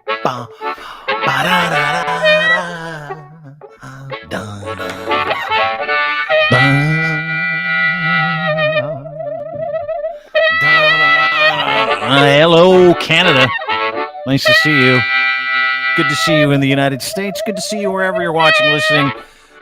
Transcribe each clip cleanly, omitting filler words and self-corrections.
Ba, ba-da-da-da-da, da-da, hello, Canada. Nice to see you. Good to see you in the United States. Good to see you wherever you're watching, listening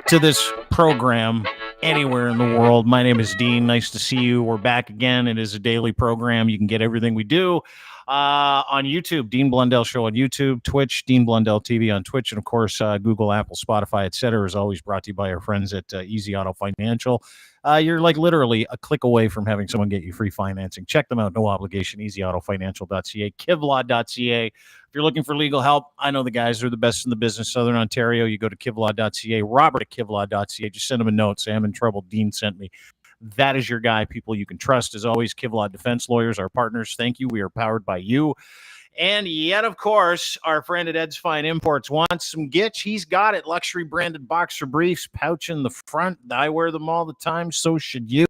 to this program, anywhere in the world. My name is Dean. Nice to see you. We're back again. It is a daily program. You can get everything we do on YouTube, Dean Blundell Show on YouTube, Twitch, Dean Blundell TV on Twitch, and of course, Google, Apple, Spotify, etc. is always brought to you by our friends at Easy Auto Financial. You're like literally a click away from having someone get you free financing. Check them out. No obligation. EasyAutoFinancial.ca, kivlaw.ca. If you're looking for legal help, I know the guys are the best in the business. Southern Ontario, you go to kivlaw.ca. Robert at kivlaw.ca. Just send him a note. Say, I'm in trouble. Dean sent me. That is your guy. People you can trust. As always, Kivlaw Defense Lawyers, our partners. Thank you. We are powered by you. And yet, of course, our friend at Ed's Fine Imports wants some gitch. He's got it. Luxury branded boxer briefs, pouch in the front. I wear them all the time. So should you.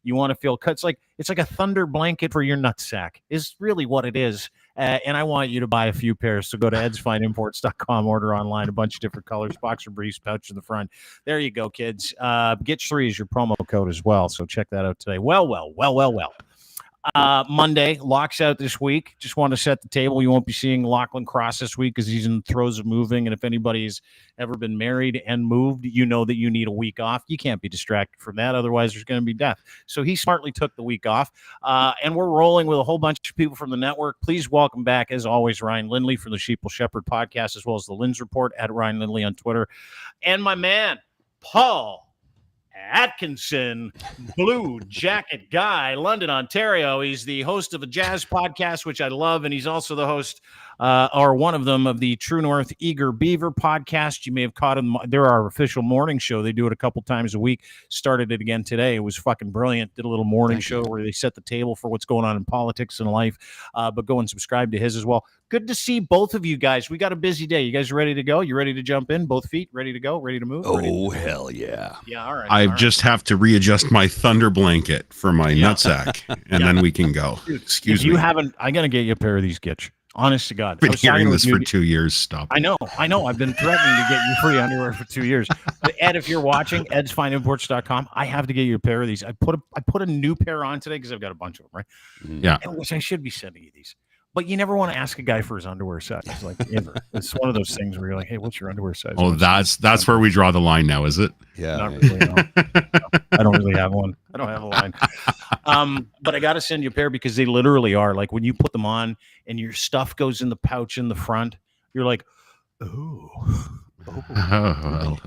You want to feel cut. It's like a thunder blanket for your nutsack is really what it is. And I want you to buy a few pairs. So go to edsfineimports.com, order online, a bunch of different colors, boxer briefs, pouch in the front. There you go, kids. Gitch3 is your promo code as well. So check that out today. Well. Monday, Locke's out this week. Just want to set the table. You won't be seeing Lachlan Cross this week because he's in the throes of moving. And if anybody's ever been married and moved, you know that you need a week off. You can't be distracted from that. Otherwise, there's going to be death. So he smartly took the week off. And we're rolling with a whole bunch of people from the network. Please welcome back, as always, Ryan Lindley from the Sheeple Shepherd podcast, as well as the Linz Report at Ryan Lindley on Twitter. And my man, Paul Atkinson, Blue Jacket Guy, London, Ontario. He's the host of a jazz podcast, which I love, and he's also the host, or one of them, of the True North Eager Beaver podcast. You may have caught him. They're our official morning show. They do it a couple times a week. Started it again today. It was fucking brilliant. Did a little morning show where they set the table for what's going on in politics and life, but go and subscribe to his as well. Good to see both of you guys. We got a busy day. You guys ready to go? You ready to jump in? Both feet ready to go? Ready to move? Oh, hell yeah. Yeah, all right. I just have to readjust my thunder blanket for my nutsack, and then we can go. Excuse me. You haven't. I got to get you a pair of these, Gitch. Honest to God. I've been hearing this for 2 years. Stop. I know. I've been threatening to get you free underwear for 2 years. But Ed, if you're watching, edsfineimports.com, I have to get you a pair of these. I put a new pair on today because I've got a bunch of them, right? Yeah. Which I should be sending you these. But you never want to ask a guy for his underwear size. Like, ever. It's one of those things where you're like, hey, what's your underwear size? Oh, that's where we draw the line now, is it? Yeah. Not really, no. I don't really have one. I don't have a line. But I got to send you a pair because they literally are. Like, when you put them on and your stuff goes in the pouch in the front, you're like, oh, hello.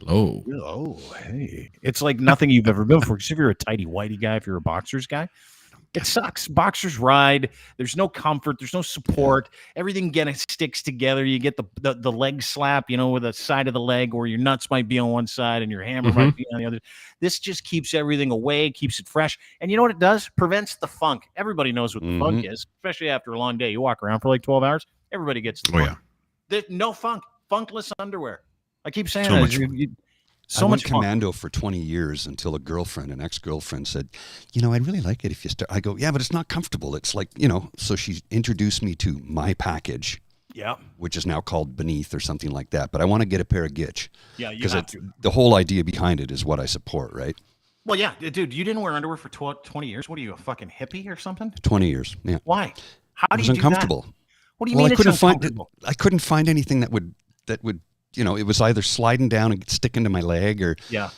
Oh, hey. It's like nothing you've ever been before. Because if you're a tighty whitey guy, if you're a boxers guy, it sucks. Boxers ride. There's no comfort. There's no support. Everything sticks together. You get the leg slap, with the side of the leg where your nuts might be on one side and your hammer might be on the other. This just keeps everything away, keeps it fresh. And you know what it does? Prevents the funk. Everybody knows what the funk is, especially after a long day. You walk around for like 12 hours. Everybody gets the funk. Yeah. There's no funk. Funkless underwear. I keep saying that. I went commando for 20 years until an ex-girlfriend said, I'd really like it if you start. I go, yeah, but it's not comfortable. It's like, so she introduced me to my package, which is now called Beneath or something like that. But I want to get a pair of Gitch. Yeah, you have to. The whole idea behind it is what I support, right? Well, yeah, dude, you didn't wear underwear for 20 years. What are you, a fucking hippie or something? 20 years, yeah. Why? How do you do that? It was uncomfortable. What do you mean it's uncomfortable? I couldn't find anything that would it was either sliding down and sticking to my leg or... Yeah.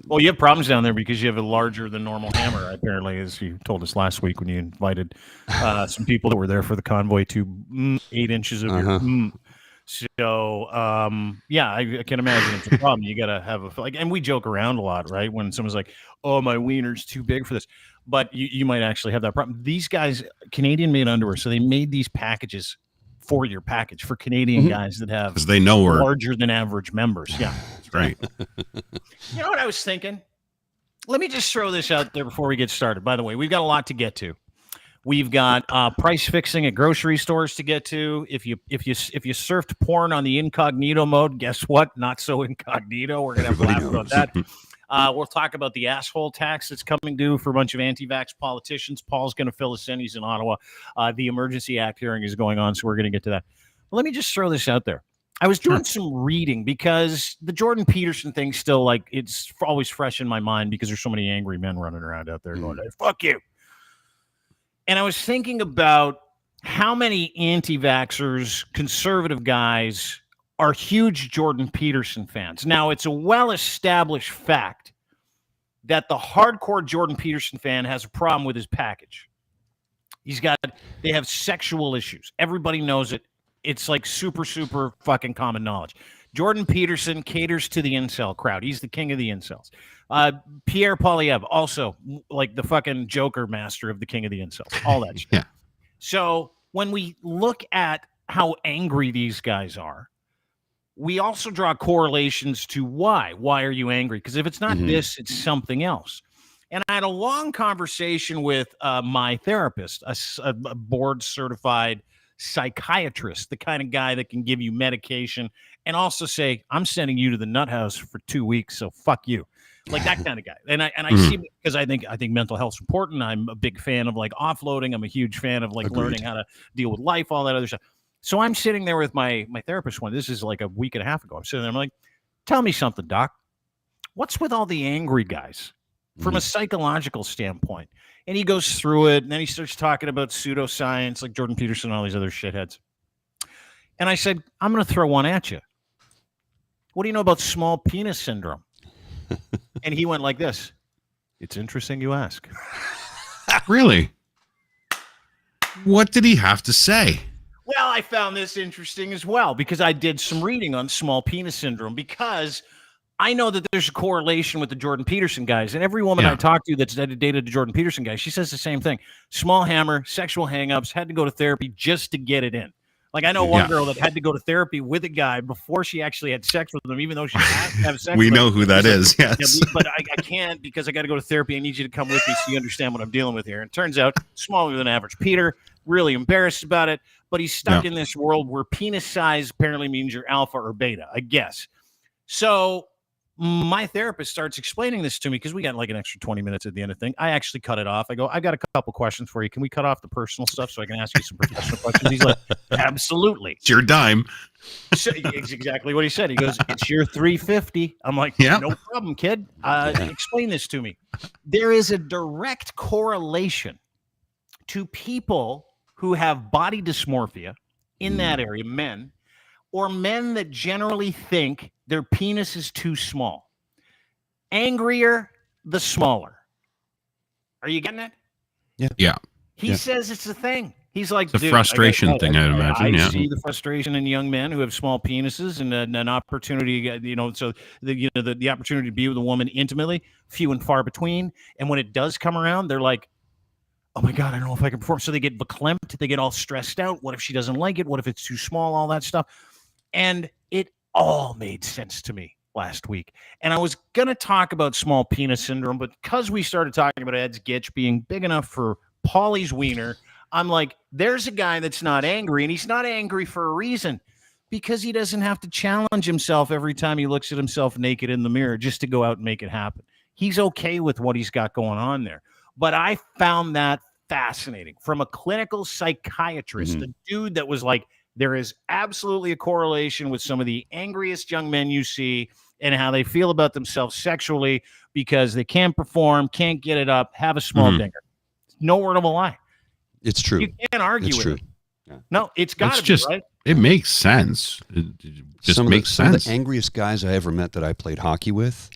Well, you have problems down there because you have a larger than normal hammer, apparently, as you told us last week when you invited some people that were there for the convoy to 8 inches of your... So, I can imagine it's a problem. You got to have and we joke around a lot, right? When someone's like, oh, my wiener's too big for this. But you might actually have that problem. These guys, Canadian-made underwear, so they made these packages for your package for Canadian guys that have because they know we're larger than average members. Yeah, that's right. You know what I was thinking? Let me just throw this out there before we get started. By the way, we've got a lot to get to. We've got price fixing at grocery stores to get to. If you surfed porn on the incognito mode, guess what? Not so incognito. We're gonna have to laugh about that. We'll talk about the asshole tax that's coming due for a bunch of anti-vax politicians. Paul's going to fill us in. He's in Ottawa. The Emergency Act hearing is going on, so we're going to get to that. Let me just throw this out there. I was doing some reading because the Jordan Peterson thing still, like, it's always fresh in my mind because there's so many angry men running around out there going, hey, fuck you. And I was thinking about how many anti-vaxxers, conservative guys, are huge Jordan Peterson fans. Now, it's a well-established fact that the hardcore Jordan Peterson fan has a problem with his package. They have sexual issues. Everybody knows it. It's like super, super fucking common knowledge. Jordan Peterson caters to the incel crowd. He's the king of the incels. Pierre Poilievre, also like the fucking Joker master of the king of the incels. All that shit. Yeah. So when we look at how angry these guys are, we also draw correlations to why. Why are you angry? Because if it's not this, it's something else. And I had a long conversation with my therapist, a board-certified psychiatrist, the kind of guy that can give you medication and also say, I'm sending you to the nut house for 2 weeks, so fuck you. Like that kind of guy. And I see, because I think mental health's important. I'm a big fan of like offloading. I'm a huge fan of like learning how to deal with life, all that other stuff. So I'm sitting there with my therapist this is like a week and a half ago. I'm sitting there, I'm like, tell me something, doc. What's with all the angry guys from a psychological standpoint? And he goes through it, and then he starts talking about pseudoscience, like Jordan Peterson and all these other shitheads. And I said, I'm going to throw one at you. What do you know about small penis syndrome? And he went like this. It's interesting you ask. Really? What did he have to say? Well, I found this interesting as well because I did some reading on small penis syndrome because I know that there's a correlation with the Jordan Peterson guys. And every woman I talk to that's dated the Jordan Peterson guy, she says the same thing. Small hammer, sexual hangups, had to go to therapy just to get it in. Like I know one girl that had to go to therapy with a guy before she actually had sex with him, even though she had to have sex we with know him. who that is, yes. Yeah, but I can't because I got to go to therapy. I need you to come with me so you understand what I'm dealing with here. And it turns out smaller than average. Peter, really embarrassed about it, but he's stuck in this world where penis size apparently means you're alpha or beta, I guess. So my therapist starts explaining this to me because we got like an extra 20 minutes at the end of the thing. I actually cut it off. I go, I've got a couple questions for you. Can we cut off the personal stuff so I can ask you some professional questions? He's like, absolutely. It's your dime. So, it's exactly what he said. He goes, it's your $350. I'm like, no problem, kid. Explain this to me. There is a direct correlation to people who have body dysmorphia in that area, men, or men that generally think their penis is too small. Angrier, the smaller. Are you getting it? Yeah. He says it's a thing. He's like, it's a frustration thing, I'd imagine. I see the frustration in young men who have small penises and an opportunity, so the opportunity to be with a woman intimately, few and far between. And when it does come around, they're like, oh my God, I don't know if I can perform. So they get verklempt. They get all stressed out. What if she doesn't like it? What if it's too small? All that stuff. And it all made sense to me last week. And I was going to talk about small penis syndrome, but because we started talking about Ed's Gitch being big enough for Paulie's wiener, I'm like, there's a guy that's not angry, and he's not angry for a reason, because he doesn't have to challenge himself every time he looks at himself naked in the mirror just to go out and make it happen. He's okay with what he's got going on there. But I found that fascinating from a clinical psychiatrist, a dude that was like, there is absolutely a correlation with some of the angriest young men you see and how they feel about themselves sexually because they can't perform, can't get it up, have a small dinger. No word of a lie. It's true. You can't argue with it. Yeah. No, it's got to be, right? It makes sense. It just makes sense. Some of the angriest guys I ever met that I played hockey with.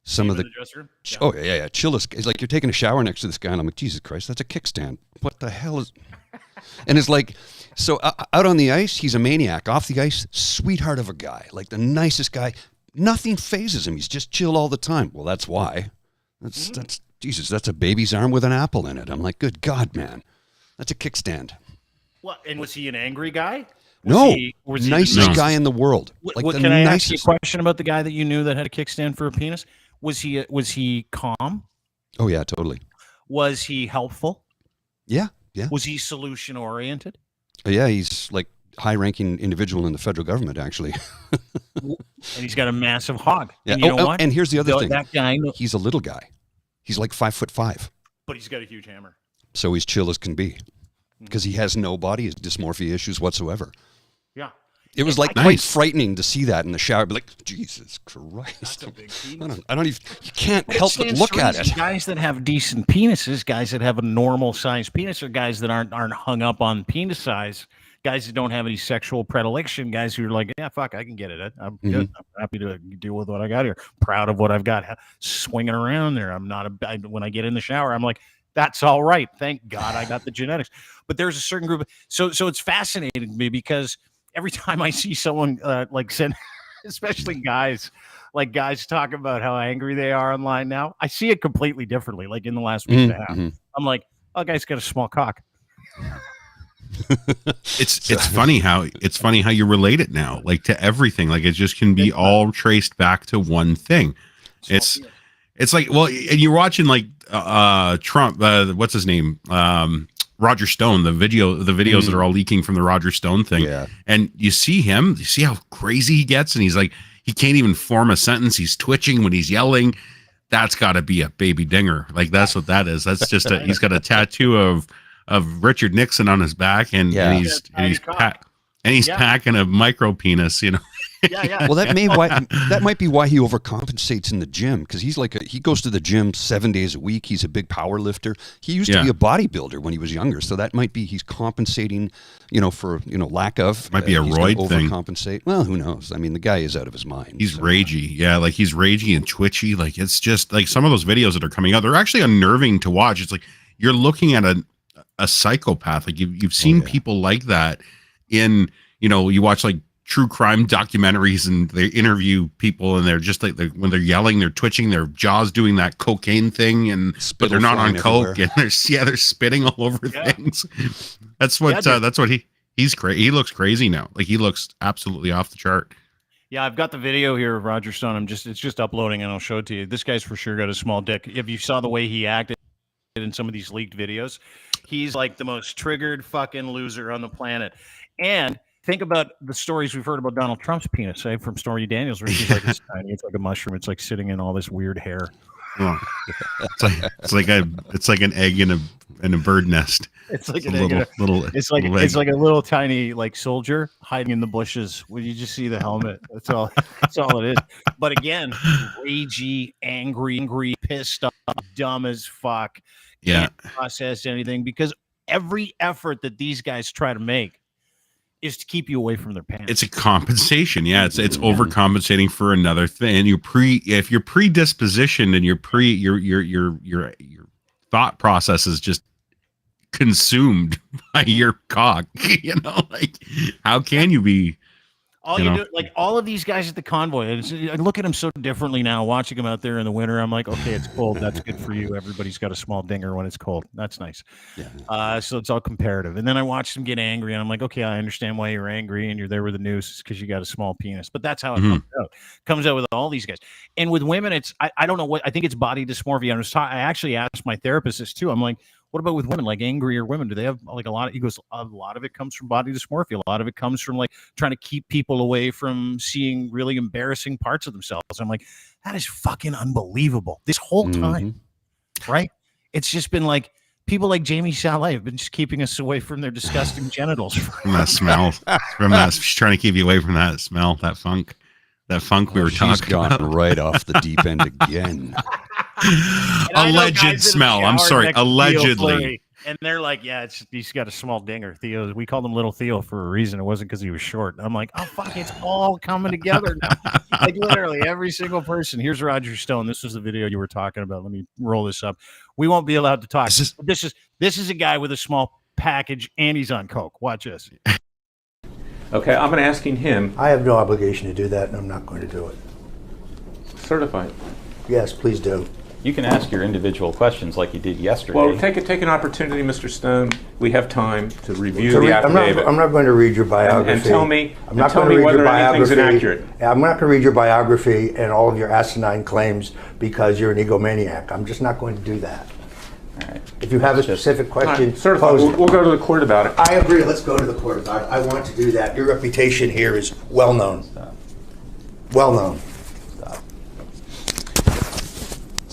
Some of the dressing room? Oh yeah. Chillest. It's like you're taking a shower next to this guy, and I'm like, Jesus Christ, that's a kickstand. What the hell is? And it's like, so out on the ice, he's a maniac. Off the ice, sweetheart of a guy, like the nicest guy. Nothing phases him. He's just chill all the time. Well, that's why. That's Jesus. That's a baby's arm with an apple in it. I'm like, good God, man, that's a kickstand. What? And was he an angry guy? Was he nicest guy in the world. Can I ask you a question about the guy that you knew that had a kickstand for a penis? Was he calm? Oh yeah, totally. Was he helpful? Yeah. Was he solution oriented? Yeah, he's like high-ranking individual in the federal government, actually. And he's got a massive hog. Yeah. And you know what? And here's the other thing. That guy, he's a little guy. He's like 5'5". But he's got a huge hammer. So he's chill as can be. because he has no body dysmorphia issues whatsoever. Yeah. It was like quite frightening to see that in the shower. Be like, Jesus Christ! That's a big penis. I don't even. You can't help but look at it. Guys that have decent penises, guys that have a normal sized penis, or guys that aren't hung up on penis size, guys that don't have any sexual predilection, guys who are like, yeah, fuck, I can get it. I'm good. I'm happy to deal with what I got here. Proud of what I've got swinging around there. I'm not when I get in the shower, I'm like, that's all right. Thank God I got the genetics. But there's a certain group. So it's fascinating to me because every time I see someone send, especially guys talk about how angry they are online now, I see it completely differently. Like in the last week and a half, I'm like, oh, guy's got a small cock. It's funny how you relate it now, like to everything. Like it just can be all traced back to one thing. It's like, well, and you're watching like Trump, what's his name? Roger Stone, the videos that are all leaking from the Roger Stone thing. Yeah. And you see how crazy he gets. And he's like, he can't even form a sentence. He's twitching when he's yelling. That's gotta be a baby dinger. Like that's what that is. That's just he's got a tattoo of Richard Nixon on his back and he's packing a micro penis, you know. Yeah. Well, that might be why he overcompensates in the gym, because he goes to the gym 7 days a week. He's a big power lifter. He used to be a bodybuilder when he was younger, so that might be he's compensating, for lack of. Might be a roid thing. Overcompensate. Well, who knows? I mean, the guy is out of his mind. He's ragey, like he's ragey and twitchy. Like it's just like some of those videos that are coming out. They're actually unnerving to watch. It's like you're looking at a psychopath. Like you've seen people like that in you watch like true crime documentaries and they interview people and they're just like when they're yelling, they're twitching, their jaws doing that cocaine thing, but they're not on coke and they're spitting all over things. That's what he's crazy. He looks crazy now. Like he looks absolutely off the chart. Yeah, I've got the video here of Roger Stone. It's just uploading and I'll show it to you. This guy's for sure got a small dick. If you saw the way he acted in some of these leaked videos, he's like the most triggered fucking loser on the planet. And think about the stories we've heard about Donald Trump's penis, from Stormy Daniels, where she's like it's tiny, it's like a mushroom, it's like sitting in all this weird hair. Oh. It's like an egg in a bird nest. It's like an egg. It's like a little tiny like soldier hiding in the bushes when you just see the helmet. That's all. That's all it is. But again, ragey, angry, pissed off, dumb as fuck. Can't process anything because every effort that these guys try to make is to keep you away from their pants. It's a compensation. Yeah, it's overcompensating for another thing. And if you're predispositioned and your thought process is just consumed by your cock, like how can you be? All of these guys at the Convoy, I look at them so differently now, watching them out there in the winter. I'm like, okay, it's cold. That's good for you. Everybody's got a small dinger when it's cold. That's nice. Yeah. So it's all comparative. And then I watch them get angry, and I'm like, okay, I understand why you're angry, and you're there with the noose because you got a small penis. But that's how it comes out. Comes out with all these guys. And with women, it's I don't know what I think it's body dysmorphia. I actually asked my therapist this too. I'm like, what about with women, like angrier women? Do they have like a lot of, he goes, a lot of it comes from body dysmorphia. A lot of it comes from like trying to keep people away from seeing really embarrassing parts of themselves. I'm like, that is fucking unbelievable. This whole time, right? It's just been like people like Jamie Chalet have been just keeping us away from their disgusting genitals. From that smell. She's trying to keep you away from that smell, that funk. That funk we were talking about. Right off the deep end again. Alleged smell. I'm sorry. Allegedly. And they're like, yeah, he's got a small dinger. Theo, we called him Little Theo for a reason. It wasn't because he was short. I'm like, oh fuck, it's all coming together now. Like literally every single person. Here's Roger Stone. This was the video you were talking about. Let me roll this up. We won't be allowed to talk. This is a guy with a small package and he's on coke. Watch this. Okay, I'm asking him. I have no obligation to do that, and I'm not going to do it. Certified. Yes, please do. You can ask your individual questions like you did yesterday. Well, take an opportunity, Mr. Stone. We have time to review the affidavit. I'm not going to read your biography. And tell me whether anything's inaccurate. I'm not going to read your biography and all of your asinine claims because you're an egomaniac. I'm just not going to do that. All right. If you have a specific question, we'll go to the court about it. I agree. Let's go to the court about it. I want to do that. Your reputation here is well known. Stop. Well known. Stop.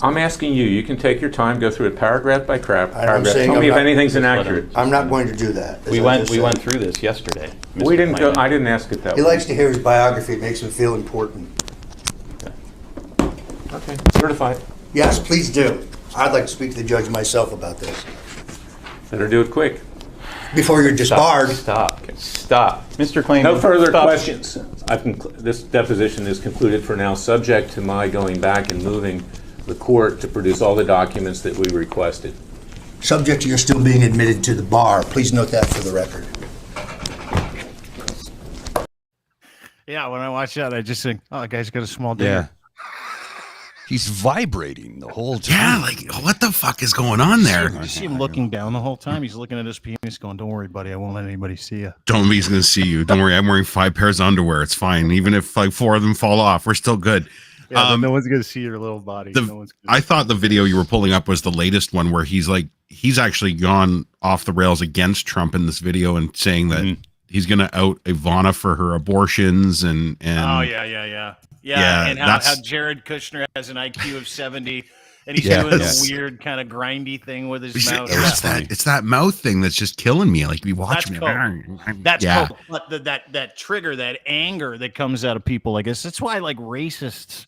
I'm asking you. You can take your time, go through it paragraph by paragraph. saying Tell me I'm if not- anything's inaccurate. I'm not going to do that. as We I went just said. through this yesterday. We Mr. didn't go. Klayman. I didn't ask it that He way. likes to hear his biography. It makes him feel important. Okay, certified. Yes, please do. I'd like to speak to the judge myself about this. Better do it quick. Before you're disbarred. Stop. Mr. Klayman. No further stop. questions. This deposition is concluded for now, subject to my going back and moving the court to produce all the documents that we requested. Subject to your still being admitted to the bar. Please note that for the record. Yeah, when I watch that, I just think, oh, that guy's got a small dick. Yeah. He's vibrating the whole time. Yeah, like what the fuck is going on there? You see him looking down the whole time. He's looking at his penis going, don't worry, buddy. I won't let anybody see you. Nobody's gonna see you. Don't worry. I'm wearing 5 pairs of underwear. It's fine. Even if like 4 of them fall off, we're still good. Yeah, no one's going to see your little body. I thought the video you were pulling up was the latest one where he's actually gone off the rails against Trump in this video and saying that he's going to out Ivana for her abortions and Oh, yeah. Yeah, And how Jared Kushner has an IQ of 70 and he's doing a weird kind of grindy thing with his mouth. It's that mouth thing that's just killing me. Like, we watch That's me. cool. That's cool. But that trigger, that anger that comes out of people, I guess that's why like racists,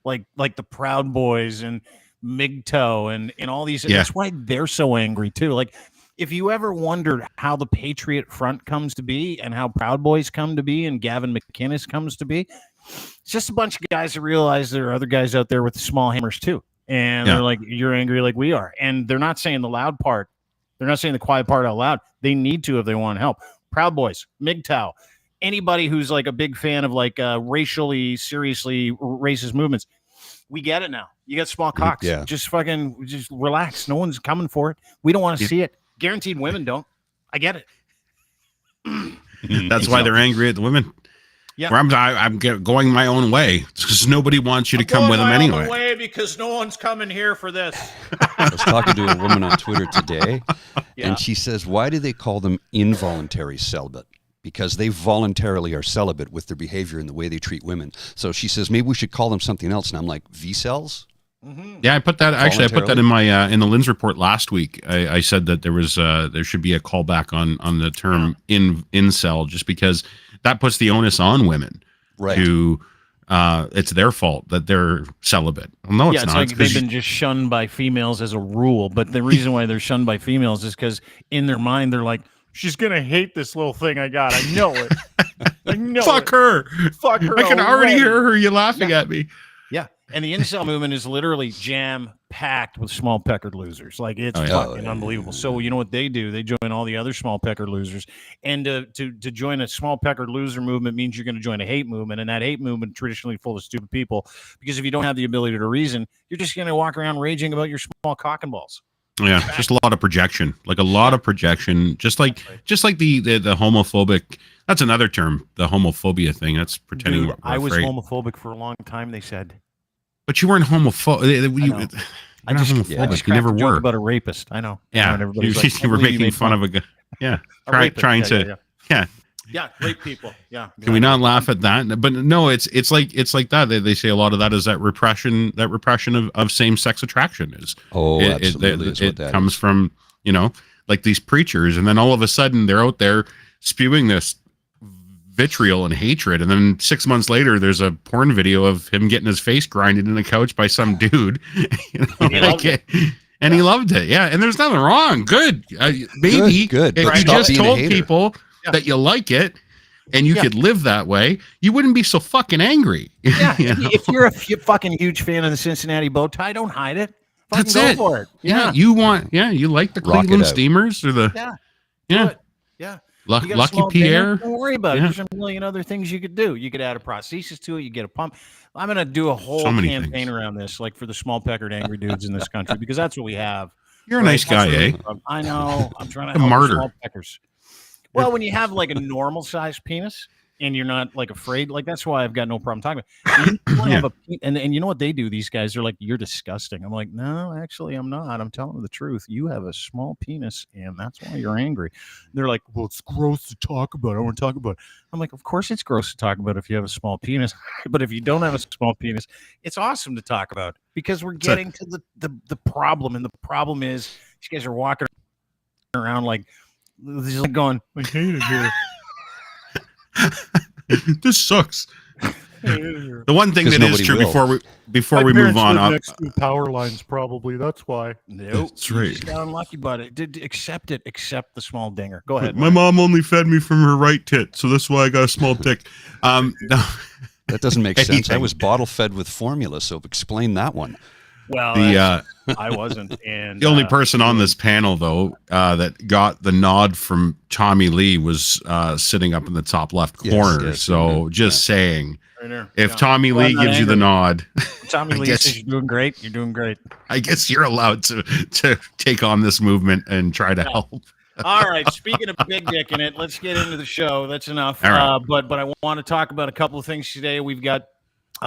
like the Proud Boys and MGTOW and all these, that's why they're so angry too. Like, if you ever wondered how the Patriot Front comes to be and how Proud Boys come to be and Gavin McInnes comes to be, it's just a bunch of guys that realize there are other guys out there with small hammers too. And they're like, you're angry like we are. And they're not saying the loud part. They're not saying the quiet part out loud. They need to if they want help. Proud Boys, MGTOW, anybody who's like a big fan of like racially, seriously racist movements. We get it now. You got small cocks. Yeah. Just relax. No one's coming for it. We don't want to see it. Guaranteed women don't. I get it. That's why they're angry at the women. Yeah. Where I'm going my own way because nobody wants you to come with them anyway. Way because no one's coming here for this. I was talking to a woman on Twitter today, and she says, why do they call them involuntary celibate? Because they voluntarily are celibate with their behavior and the way they treat women. So she says, maybe we should call them something else. And I'm like, V-cells? Yeah, I put that in my in the Lynn's report last week. I said that there should be a callback on the term incel, just because that puts the onus on women, right? To it's their fault that they're celibate. Well, no, it's not. Like they've been just shunned by females as a rule. But the reason why they're shunned by females is because in their mind they're like, she's gonna hate this little thing I got. I know it. I know. Fuck her. Fuck her. I can already hear her. You laughing at me. Yeah. And the incel movement is literally jam-packed with small peckered losers. Like, it's fucking unbelievable. So you know what they do? They join all the other small peckered losers. And to join a small peckered loser movement means you're going to join a hate movement. And that hate movement traditionally full of stupid people. Because if you don't have the ability to reason, you're just going to walk around raging about your small cock and balls. Yeah, just a lot of projection. Like a lot of projection. Just like the homophobic. That's another term, the homophobia thing. That's pretending we're I was afraid. homophobic for a long time, they said. But you weren't homophobic. I just you never were. About a rapist. I know. Yeah, you were making fun of a guy. Yeah, trying to. Yeah, rape people. Yeah. Can we not laugh at that? But no, it's like that. They say a lot of that is that repression of same sex attraction is. Oh, absolutely. It comes from like these preachers, and then all of a sudden they're out there spewing this vitriol and hatred, and then 6 months later there's a porn video of him getting his face grinded in a couch by some dude. And he loved it. Yeah, and there's nothing wrong. Good. Maybe good. If you just told people that you like it and you could live that way, you wouldn't be so fucking angry. Yeah. If you're a fucking huge fan of the Cincinnati bow tie, don't hide it. That's go it. For it. Yeah. You like the Cleveland Steamers or the Yeah. Lucky Pierre. Don't worry about it. There's a million other things you could do. You could add a prosthesis to it. You get a pump. I'm going to do a whole campaign around this, like for the small peckered angry dudes in this country, because that's what we have. You're a nice guy, eh? I know. I'm trying to help small peckers. Well, when you have like a normal sized penis, and you're not like afraid, like that's why I've got no problem talking about it. You have and you know what they do? These guys are like, you're disgusting. I'm like, no, actually, I'm not. I'm telling you the truth. You have a small penis, and that's why you're angry. They're like, well, it's gross to talk about. I don't want to talk about it. I'm like, of course it's gross to talk about if you have a small penis, but if you don't have a small penis, it's awesome to talk about because we're getting to the problem, and the problem is these guys are walking around like just going, I hate it here. This sucks. The one thing that is true before we move on up, next to power lines, probably that's why. Nope, that's right. You just got unlucky, but accept the small dinger. Go ahead. My mom only fed me from her right tit, so that's why I got a small dick. No. That doesn't make sense. I was bottle fed with formula, so explain that one. Well, I wasn't. And the only person on this panel, though, that got the nod from Tommy Lee was sitting up in the top left corner. Yes, so just saying, right if Tommy Lee gives you the nod, Tommy Lee says you're doing great. You're doing great. I guess you're allowed to take on this movement and try to help. All right. Speaking of big dick in it, let's get into the show. That's enough. All right. But I want to talk about a couple of things today. We've got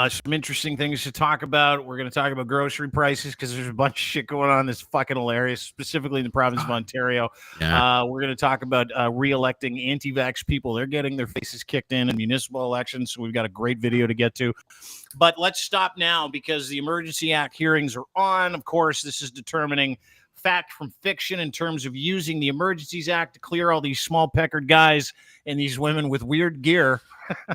some interesting things to talk about. We're going to talk about grocery prices because there's a bunch of shit going on that's fucking hilarious, specifically in the province of Ontario. Yeah. We're going to talk about re-electing anti-vax people. They're getting their faces kicked in municipal elections, so we've got a great video to get to. But let's stop now because the Emergency Act hearings are on. Of course, this is determining fact from fiction in terms of using the Emergencies Act to clear all these small peckered guys and these women with weird gear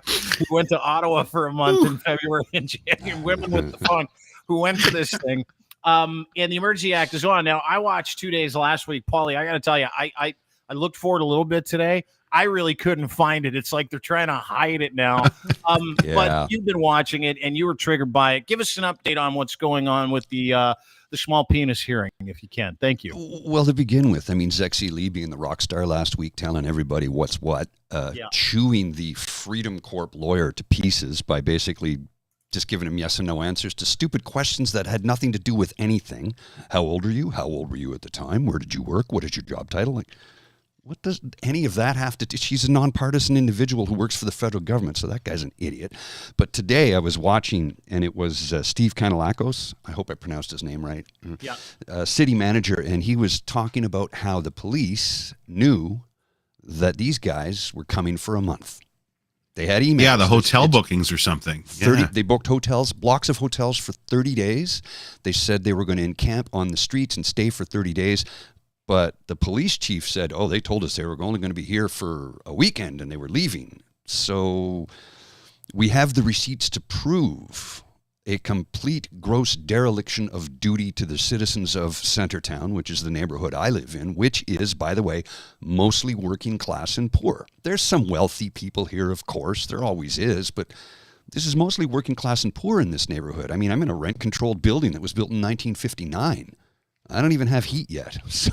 who went to Ottawa for a month in February and January, women with the funk who went to this thing. And the Emergency Act is on. Now, I watched 2 days last week. Paulie, I got to tell you, I looked forward a little bit today. I really couldn't find it. It's like they're trying to hide it now. But you've been watching it and you were triggered by it. Give us an update on what's going on with the small penis hearing, if you can. Thank you. Well, to begin with, I mean, Zexi Lee being the rock star last week, telling everybody what's what, chewing the Freedom Corp lawyer to pieces by basically just giving him yes and no answers to stupid questions that had nothing to do with anything. How old are you? How old were you at the time? Where did you work? What is your job title? Like, what does any of that have to do? She's a nonpartisan individual who works for the federal government, so that guy's an idiot. But today I was watching, and it was Steve Kanalakos. I hope I pronounced his name right. Yeah. City manager, and he was talking about how the police knew that these guys were coming for a month. They had emails. Yeah, the hotel bookings or something. 30, They booked hotels, blocks of hotels for 30 days. They said they were going to encamp on the streets and stay for 30 days. But the police chief said, they told us they were only going to be here for a weekend and they were leaving. So we have the receipts to prove a complete gross dereliction of duty to the citizens of Centertown, which is the neighborhood I live in, which is, by the way, mostly working class and poor. There's some wealthy people here, of course. There always is, but this is mostly working class and poor in this neighborhood. I mean, I'm in a rent-controlled building that was built in 1959. I don't even have heat yet. So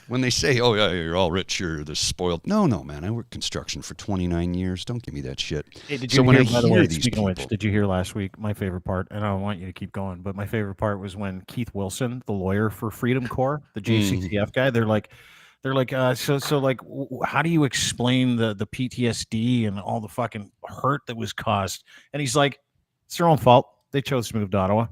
when they say, oh, yeah, you're all rich, you're this spoiled. No, man, I worked construction for 29 years. Don't give me that shit. Hey, did you hear, by the way, speaking of which, did you hear last week, my favorite part, and I don't want you to keep going, but my favorite part was when Keith Wilson, the lawyer for Freedom Corps, the JCCF guy, they're like, so like, how do you explain the PTSD and all the fucking hurt that was caused? And he's like, it's their own fault. They chose to move to Ottawa.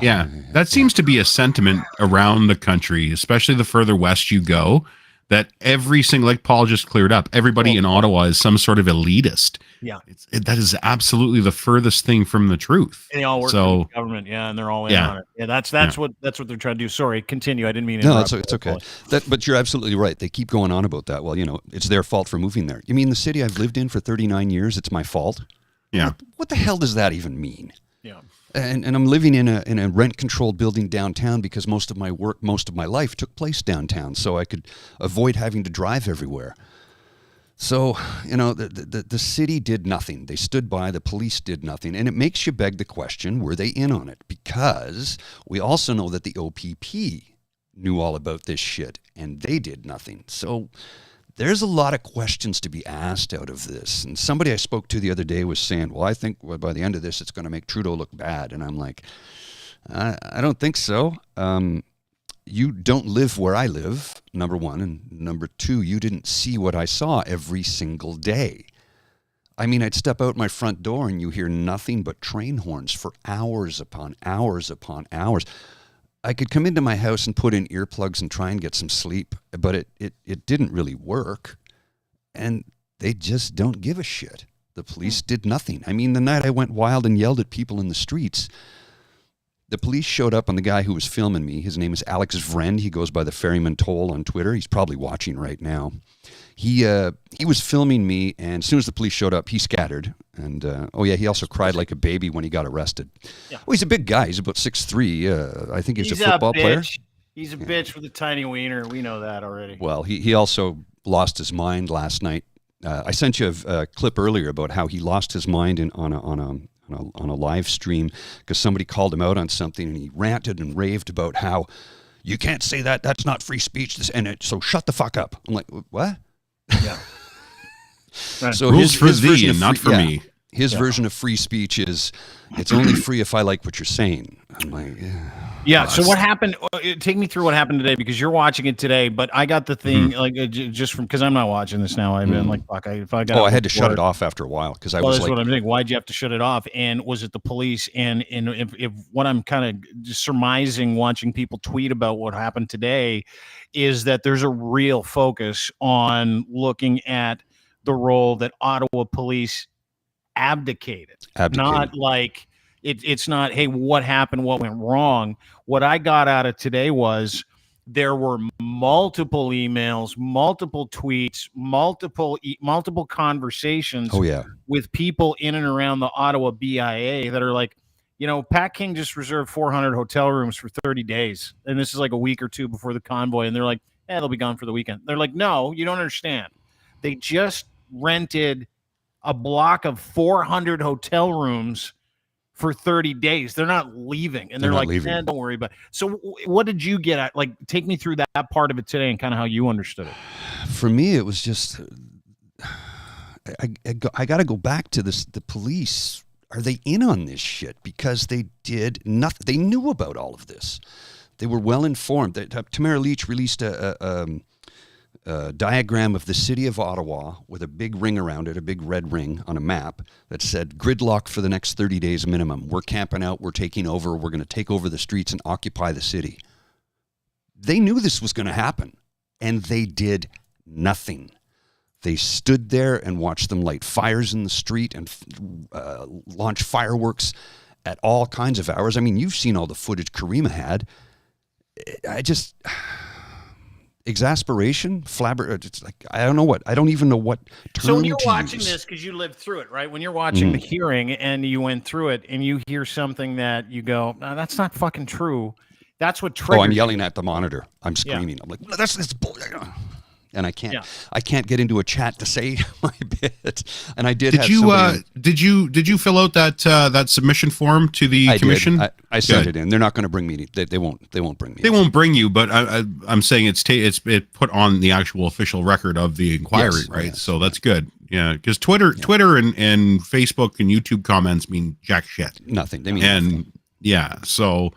Yeah, that seems to be a sentiment around the country, especially the further west you go, that every single, like Paul just cleared up, everybody in Ottawa is some sort of elitist. Yeah. That is absolutely the furthest thing from the truth. And they all work for the government, and they're all in on it. Yeah, that's what they're trying to do. Sorry, continue. I didn't mean to interrupt. No, it's okay. But you're absolutely right. They keep going on about that. Well, it's their fault for moving there. You mean the city I've lived in for 39 years, it's my fault? Yeah. What the hell does that even mean? Yeah. And I'm living in a rent-controlled building downtown because most of my work, most of my life took place downtown, so I could avoid having to drive everywhere. So, the city did nothing. They stood by. The police did nothing. And it makes you beg the question, were they in on it? Because we also know that the OPP knew all about this shit, and they did nothing. So there's a lot of questions to be asked out of this. And somebody I spoke to the other day was saying, well, I think by the end of this, it's going to make Trudeau look bad. And I'm like, I don't think so. You don't live where I live, number one. And number two, you didn't see what I saw every single day. I mean, I'd step out my front door and you hear nothing but train horns for hours upon hours upon hours. I could come into my house and put in earplugs and try and get some sleep, but it didn't really work. And they just don't give a shit. The police did nothing. I mean, the night I went wild and yelled at people in the streets, the police showed up on the guy who was filming me. His name is Alex Vrend. He goes by the Ferryman Toll on Twitter. He's probably watching right now. He was filming me, and as soon as the police showed up, he scattered. And, he also cried like a baby when he got arrested. Yeah. Well, he's a big guy. He's about 6'3". I think he's a football player. He's a bitch with a tiny wiener. We know that already. Well, he also lost his mind last night. I sent you a clip earlier about how he lost his mind on a live stream because somebody called him out on something, and he ranted and raved about how you can't say that. That's not free speech. So shut the fuck up. I'm like, what? Yeah. Right. So rules for thee and not for me. His version of free speech is it's only free if I like what you're saying. I'm like, yeah. So what happened? Take me through what happened today, because you're watching it today. But I got the thing just from because I'm not watching this now. I've been like, fuck. I had to shut it off after a while because I was like, what I'm thinking. Why'd you have to shut it off? And was it the police? And if what I'm kind of surmising, watching people tweet about what happened today, is that there's a real focus on looking at the role that Ottawa Police abdicated. Not like it's not, hey, what happened, what went wrong. What I got out of today was there were multiple emails, multiple tweets, multiple conversations with people in and around the Ottawa BIA that are like, Pat King just reserved 400 hotel rooms for 30 days. And this is like a week or two before the convoy. And they're like, they'll be gone for the weekend. They're like, no, you don't understand. They just rented a block of 400 hotel rooms for 30 days. They're not leaving. And they're like, don't worry about it. So what did you get at? Like, take me through that part of it today and kind of how you understood it. For me, it was just, I got to go back to this. The police, are they in on this shit? Because they did nothing. They knew about all of this. They were well informed. Tamara Leach released a diagram of the city of Ottawa with a big ring around it, a big red ring on a map that said gridlock for the next 30 days minimum. We're camping out. We're taking over. We're going to take over the streets and occupy the city. They knew this was going to happen, and they did nothing. They stood there and watched them light fires in the street and launch fireworks at all kinds of hours. I mean, you've seen all the footage Karima had. Exasperation, it's like, I don't even know what term. So when you're watching this, because you lived through it, right? When you're watching the hearing and you went through it and you hear something that you go, no, that's not fucking true. That's what triggers. Oh, I'm yelling at the monitor. I'm screaming. I'm like, no, that's bullshit. And I can't get into a chat to say my bit. And I did. Did you fill out that submission form to the commission? I sent it in. They're not going to bring me. They won't bring me. They won't bring you. But I'm saying it's put on the actual official record of the inquiry, right? Yes. So that's good. Yeah, because Twitter and Facebook and YouTube comments mean jack shit. Nothing. They mean nothing. Yeah. So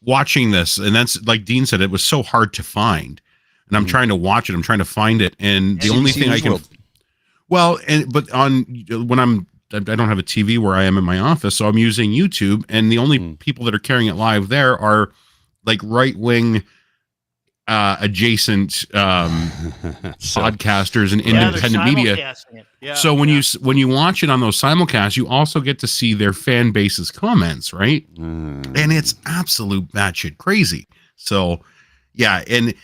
watching this, and that's like Dean said, it was so hard to find. And I'm trying to watch it. I'm trying to find it. And the only thing I can, but I don't have a TV where I am in my office, so I'm using YouTube. And the only people that are carrying it live there are like right-wing adjacent podcasters and independent media. Yeah, so when you watch it on those simulcasts, you also get to see their fan base's comments, right? And it's absolute batshit crazy. So yeah, and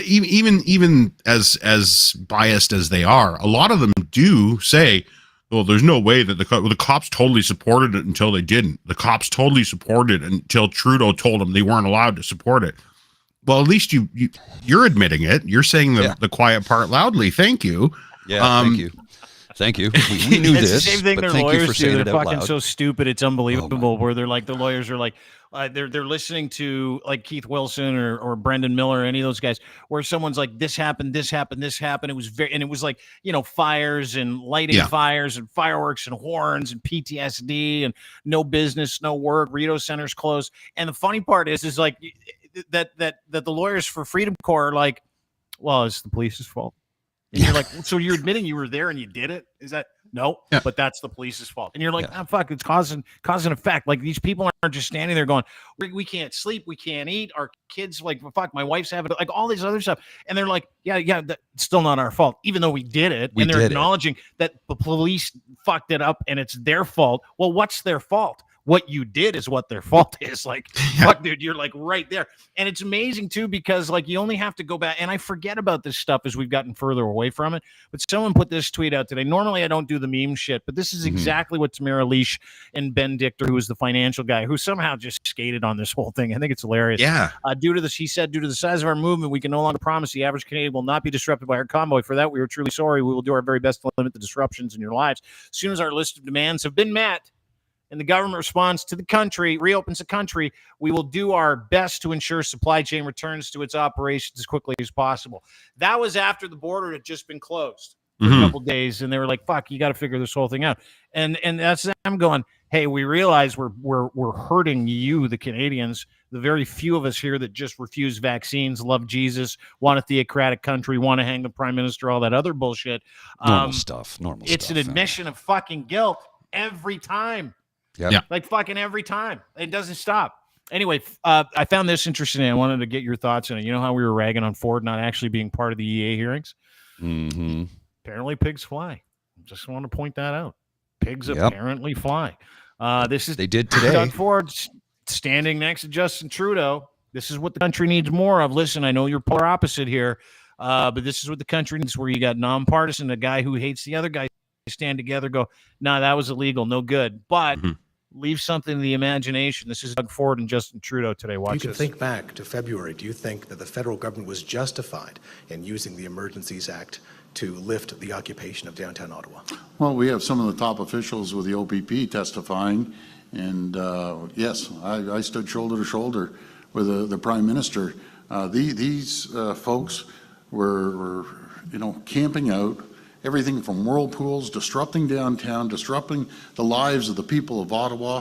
even as biased as they are, a lot of them do say, well, there's no way that the cops totally supported it until they didn't. The cops totally supported it until Trudeau told them they weren't allowed to support it. Well, at least you're admitting it. You're saying the quiet part loudly. Thank you. Yeah, thank you. We knew it's this. The same thing their lawyers do. They're fucking so stupid. It's unbelievable. Where they're like, the lawyers are like, they're listening to like Keith Wilson or Brendan Miller, any of those guys, where someone's like, this happened. It was and it was like, fires and lighting fires and fireworks and horns and PTSD and no business, no work. Rito Center's closed. And the funny part is like that the lawyers for Freedom Corps are like, well, it's the police's fault. And you're like, so you're admitting you were there and you did it? Is that no? Yeah. But that's the police's fault. And you're like, oh, fuck, it's cause and effect. Like these people aren't just standing there going, we can't sleep, we can't eat. Our kids, like, fuck, my wife's having like all this other stuff. And they're like, yeah, that's still not our fault, even though we did it. And they're acknowledging that the police fucked it up and it's their fault. Well, what's their fault? What you did is what their fault is. Like, fuck, dude, you're like right there. And it's amazing too, because like you only have to go back, and I forget about this stuff as we've gotten further away from it. But someone put this tweet out today. Normally I don't do the meme shit, but this is exactly what Tamara Leash and Ben Dichter, who is the financial guy, who somehow just skated on this whole thing. I think it's hilarious. Yeah. Due to this, he said, due to the size of our movement, we can no longer promise the average Canadian will not be disrupted by our convoy. For that, we are truly sorry. We will do our very best to limit the disruptions in your lives. As soon as our list of demands have been met, and the government responds to the country, reopens the country, we will do our best to ensure supply chain returns to its operations as quickly as possible. That was after the border had just been closed for a couple days, and they were like, fuck, you got to figure this whole thing out. And that's them going, hey, we realize we're hurting you, the Canadians, the very few of us here that just refuse vaccines, love Jesus, want a theocratic country, want to hang the prime minister, all that other bullshit. Normal stuff. It's an admission of fucking guilt every time. Yeah. Like fucking every time. It doesn't stop. Anyway, I found this interesting. I wanted to get your thoughts on it. You know how we were ragging on Ford not actually being part of the EA hearings? Mm-hmm. Apparently pigs fly. Just want to point that out. Pigs apparently fly. They did today. Doug Ford standing next to Justin Trudeau. This is what the country needs more of. Listen, I know you're polar opposite here, but this is what the country needs, where you got nonpartisan, a guy who hates the other guy, stand together, go, nah, that was illegal, no good. But leave something to the imagination. This is Doug Ford and Justin Trudeau today. Watch this. You can think back to February. Do you think that the federal government was justified in using the Emergencies Act to lift the occupation of downtown Ottawa? Well, we have some of the top officials with the OPP testifying, and yes, I stood shoulder to shoulder with the Prime Minister. These folks were camping out, everything from whirlpools, disrupting downtown, disrupting the lives of the people of Ottawa.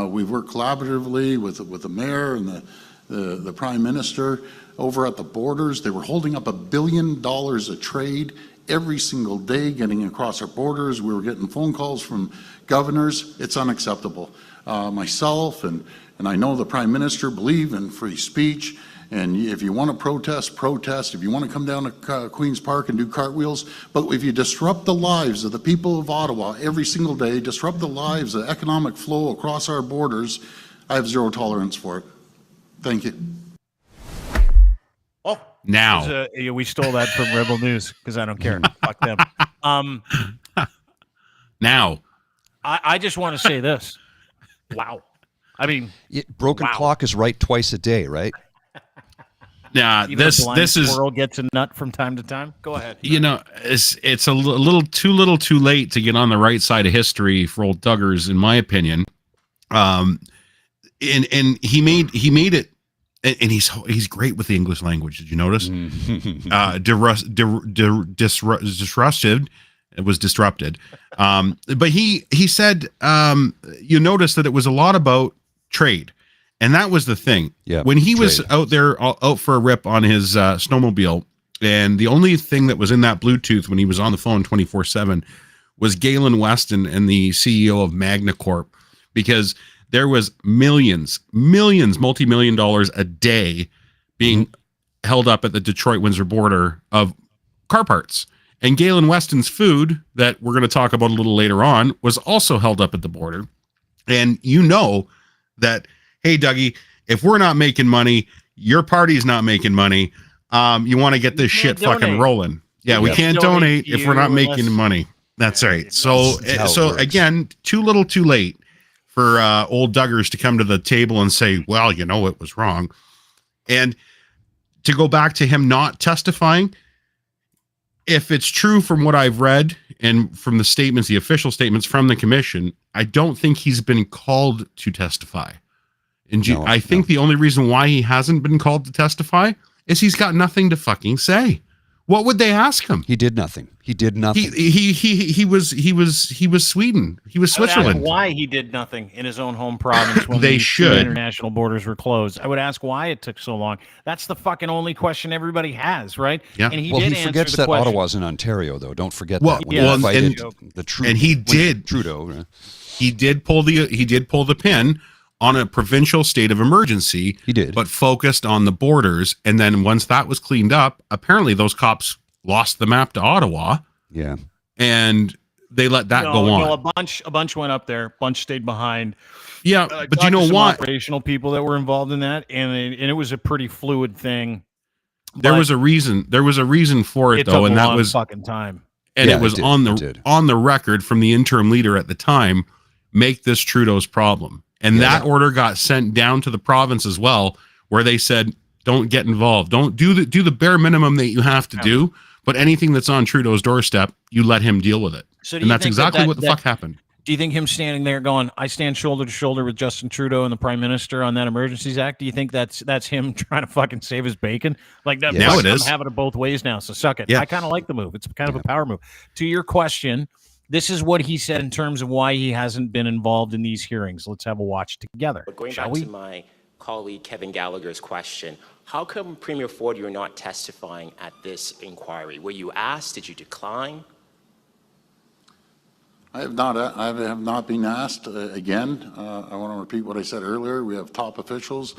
We've worked collaboratively with the mayor and the Prime Minister over at the borders. They were holding up $1 billion of trade every single day, getting across our borders. We were getting phone calls from governors. It's unacceptable. Myself and I know the Prime Minister believe in free speech. And if you want to protest. If you want to come down to Queen's Park and do cartwheels. But if you disrupt the lives of the people of Ottawa every single day, disrupt the lives, the economic flow across our borders, I have zero tolerance for it. Thank you. Oh, now. We stole that from Rebel News because I don't care. Fuck them. Now. I just want to say this. Wow. I mean, broken clock is right twice a day, right? Yeah, this is squirrel gets a nut from time to time. Go ahead. It's a little too late to get on the right side of history for old Duggars, in my opinion. And he made it, and he's great with the English language. Did you notice? Disrupted. It was disrupted. But he said, you notice that it was a lot about trade. And that was the thing. Yeah, when he was out there, out for a rip on his snowmobile, and the only thing that was in that Bluetooth when he was on the phone 24/7 was Galen Weston and the CEO of Magna Corp, because there was millions, multi-million dollars a day being held up at the Detroit-Windsor border of car parts. And Galen Weston's food, that we're going to talk about a little later on, was also held up at the border. And you know that, hey, Dougie, if we're not making money, your party's not making money. You want to get this shit fucking rolling. Yeah, we can't donate if we're not making money. That's right. So again, too little too late for old Duggars to come to the table and say, well, it was wrong. And to go back to him not testifying, if it's true from what I've read and from the statements, the official statements from the commission, I don't think he's been called to testify. And I think the only reason why he hasn't been called to testify is he's got nothing to fucking say. What would they ask him? He did nothing. He did nothing. He was Sweden. He was I would ask Switzerland. why he did nothing in his own home province when They the should. international borders were closed. I would ask why it took so long. That's the fucking only question everybody has, right? Yeah. And he Well, did he answer forgets the that question. Ottawa's in Ontario, though. Don't forget Well, that. When yeah, he and- invited and- the Trudeau, and he did. Trudeau. He did pull the pin on a provincial state of emergency. He did. But focused on the borders. And then once that was cleaned up, apparently those cops lost the map to Ottawa, Yeah. and they let that go on. No, a bunch went up there. A bunch stayed behind. Yeah, but you Talked know to some what? Operational people that were involved in that, and it was a pretty fluid thing. There But was a reason. There was a reason for it, it though, took and a that long was fucking time. and Yeah, it was it did. on the record from the interim leader at the time. Make this Trudeau's problem, and that order got sent down to the province as well, where they said, "Don't get involved. Don't do the bare minimum that you have to do." But anything that's on Trudeau's doorstep, you let him deal with it. So do And you that's think exactly that what the fuck happened. Do you think him standing there going, "I stand shoulder to shoulder with Justin Trudeau and the Prime Minister on that Emergencies Act"? Do you think that's him trying to fucking save his bacon? Like that? Now fuck, it is. I'm having it both ways now, so suck it. Yeah. I kind of like the move. It's kind of a power move. To your question, this is what he said in terms of why he hasn't been involved in these hearings. Let's have a watch together, But going shall back we? to my colleague Kevin Gallagher's question, how come, Premier Ford, you're not testifying at this inquiry? Were you asked? Did you decline? I have not been asked. Again, I want to repeat what I said earlier. We have top officials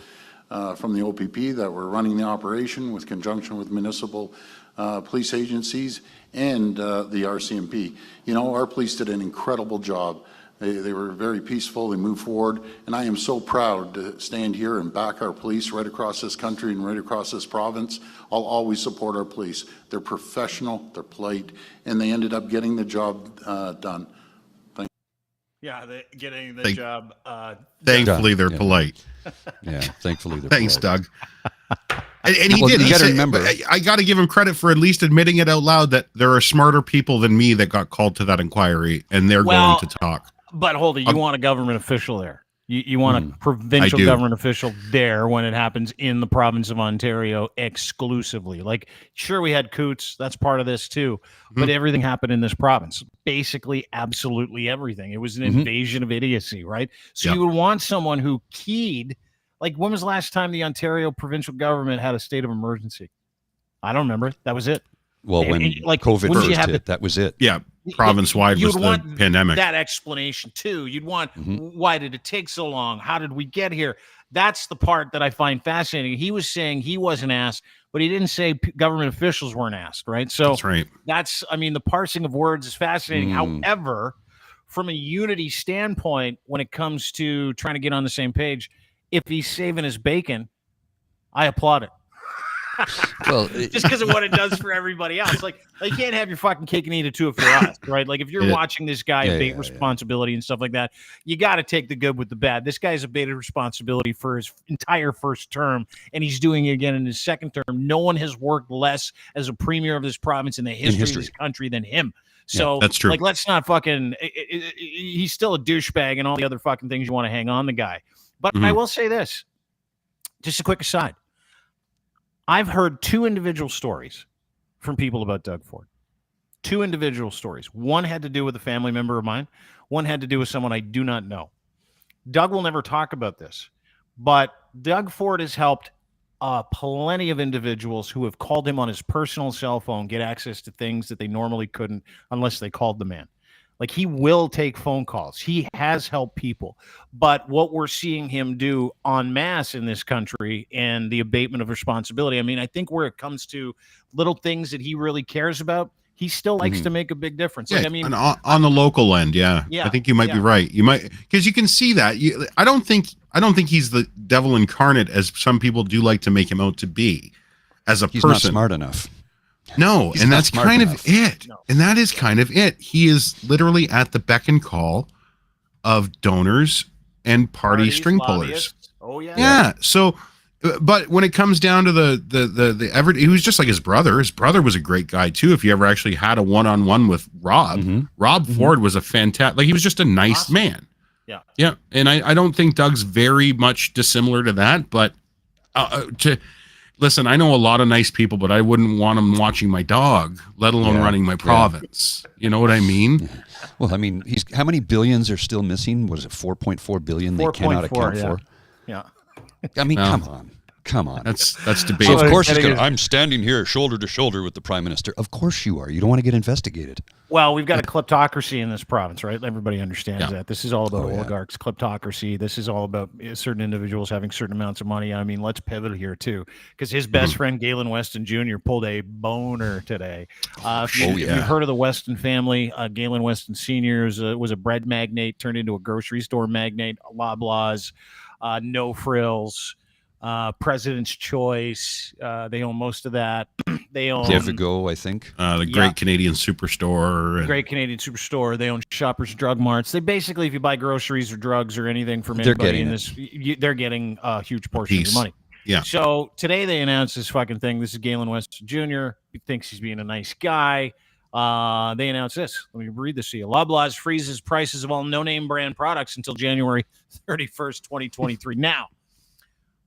from the OPP that were running the operation with conjunction with municipal police agencies and the RCMP. You know, our police did an incredible job. They were very peaceful. They moved forward. And I am so proud to stand here and back our police right across this country and right across this province. I'll always support our police. They're professional, they're polite, and they ended up getting the job done. Yeah, getting the Thank- job. Thankfully, they're Yeah. polite. Yeah. Thankfully, they're Thanks, polite. Doug. And he Well, did. you He gotta said, remember- I got to give him credit for at least admitting it out loud that there are smarter people than me that got called to that inquiry, and they're Well, going to talk. But hold it, you want a government official there. You want a provincial do. government official there when it happens in the province of Ontario exclusively. Like, sure, we had Coots. That's part of this too. But everything happened in this province. Basically, absolutely everything. It was an invasion of idiocy, right? So Yep. you would want someone who keyed. Like, when was the last time the Ontario provincial government had a state of emergency? I don't remember. That was it. Well, when And, like, COVID wouldn't you first have hit, that was it. Yeah, province-wide You'd was the want pandemic. that explanation too. You'd want, why did it take so long? How did we get here? That's the part that I find fascinating. He was saying he wasn't asked, but he didn't say government officials weren't asked, right? So That's right. I mean, the parsing of words is fascinating. However, from a unity standpoint, when it comes to trying to get on the same page, if he's saving his bacon, I applaud it. Well, Just because of what it does for everybody else. Like you can't have your fucking cake and eat it too if you're us, right? Like if you're Yeah. watching this guy Yeah, abate yeah. responsibility and stuff like that, you got to take the good with the bad. This guy's abated responsibility for his entire first term, and he's doing it again in his second term. No one has worked less as a premier of this province in the history of this country than him. So that's true. Like, let's not fucking. He's still a douchebag and all the other fucking things you want to hang on the guy. But I will say this, just a quick aside. I've heard two individual stories from people about Doug Ford. Two individual stories. One had to do with a family member of mine. One had to do with someone I do not know. Doug will never talk about this, but Doug Ford has helped plenty of individuals who have called him on his personal cell phone get access to things that they normally couldn't unless they called the man. Like, he will take phone calls. He has helped people. But what we're seeing him do en masse in this country and the abatement of responsibility, I mean, I think where it comes to little things that he really cares about, he still likes to make a big difference. Like, Yeah, I mean, and on the local end, yeah. Yeah, I think you might be right. You might, because you can see that. I don't think he's the devil incarnate as some people do like to make him out to be. As a he's person, not smart enough. no, He's and not that's smart kind enough. of it. And that is kind of it. He is literally at the beck and call of donors and party parties, string pullers. lobbyists. Oh, yeah. Yeah. So, but when it comes down to the he was just like his brother. His brother was a great guy too. If you ever actually had a one-on-one with Rob, Rob Ford was a fantastic. Like, he was just a nice man. Yeah. Yeah. And I don't think Doug's very much dissimilar to that, but Listen, I know a lot of nice people, but I wouldn't want them watching my dog, let alone running my province. You know what I mean? Well, I mean, how many billions are still missing? What is it, 4.4 billion they cannot account for? Yeah. I mean, come on. That's debatable. So of course I'm standing here shoulder to shoulder with the Prime Minister. Of course you are. You don't want to get investigated. Well, we've got a kleptocracy in this province, right? Everybody understands that. This is all about oligarchs, kleptocracy. This is all about certain individuals having certain amounts of money. I mean, let's pivot here, too, because his best friend, Galen Weston Jr., pulled a boner today. If you've heard of the Weston family, Galen Weston Sr. was a bread magnate, turned into a grocery store magnate, Loblaws, No Frills, President's Choice. They own most of that. They own Devigo, I think. The Great Canadian Superstore. Great Canadian Superstore. They own Shoppers Drug Marts. They basically, if you buy groceries or drugs or anything from anybody in this, they're getting a huge portion of your money. Yeah. So today they announced this fucking thing. This is Galen Weston Jr. He thinks he's being a nice guy. They announced this. Let me read this to you. Loblaws freezes prices of all no-name brand products until January 31st, 2023. Now,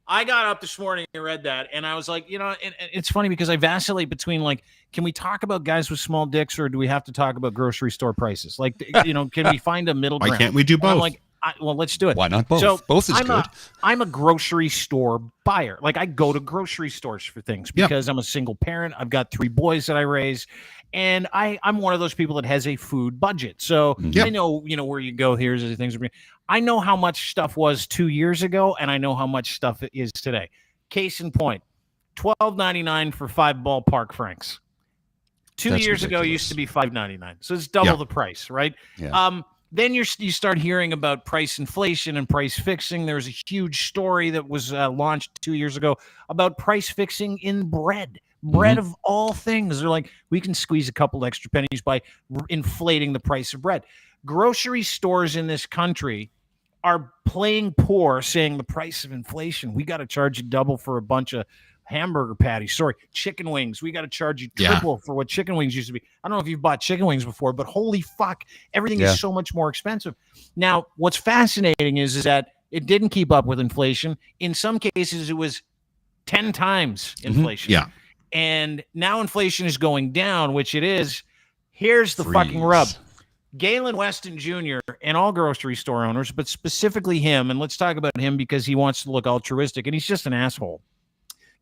I got up this morning and read that, and I was like, it's funny because I vacillate between, like, can we talk about guys with small dicks, or do we have to talk about grocery store prices? Like, can we find a middle ground? Why can't we do both? I'm like, well, let's do it. Why not both? So both is good. I'm a grocery store buyer. Like, I go to grocery stores for things because I'm a single parent. I've got 3 boys that I raise, and I'm one of those people that has a food budget. So I know, where you go. Here's the things. I know how much stuff was 2 years ago, and I know how much stuff it is today. Case in point, $12.99 for 5 ballpark franks. That's years ago, it used to be $5.99. So it's double the price, right? Yeah. Then you start hearing about price inflation and price fixing. There's a huge story that was launched 2 years ago about price fixing in bread. Bread of all things. They're like, we can squeeze a couple extra pennies by inflating the price of bread. Grocery stores in this country are playing poor, saying the price of inflation. We got to charge you double for a bunch of hamburger patties. Sorry, chicken wings. We got to charge you triple for what chicken wings used to be. I don't know if you've bought chicken wings before, but holy fuck, everything is so much more expensive. Now, what's fascinating is that it didn't keep up with inflation. In some cases, it was 10 times inflation. Yeah. And now inflation is going down, which it is. Here's the fucking rub. Galen Weston Jr. and all grocery store owners, but specifically him, and let's talk about him because he wants to look altruistic, and he's just an asshole.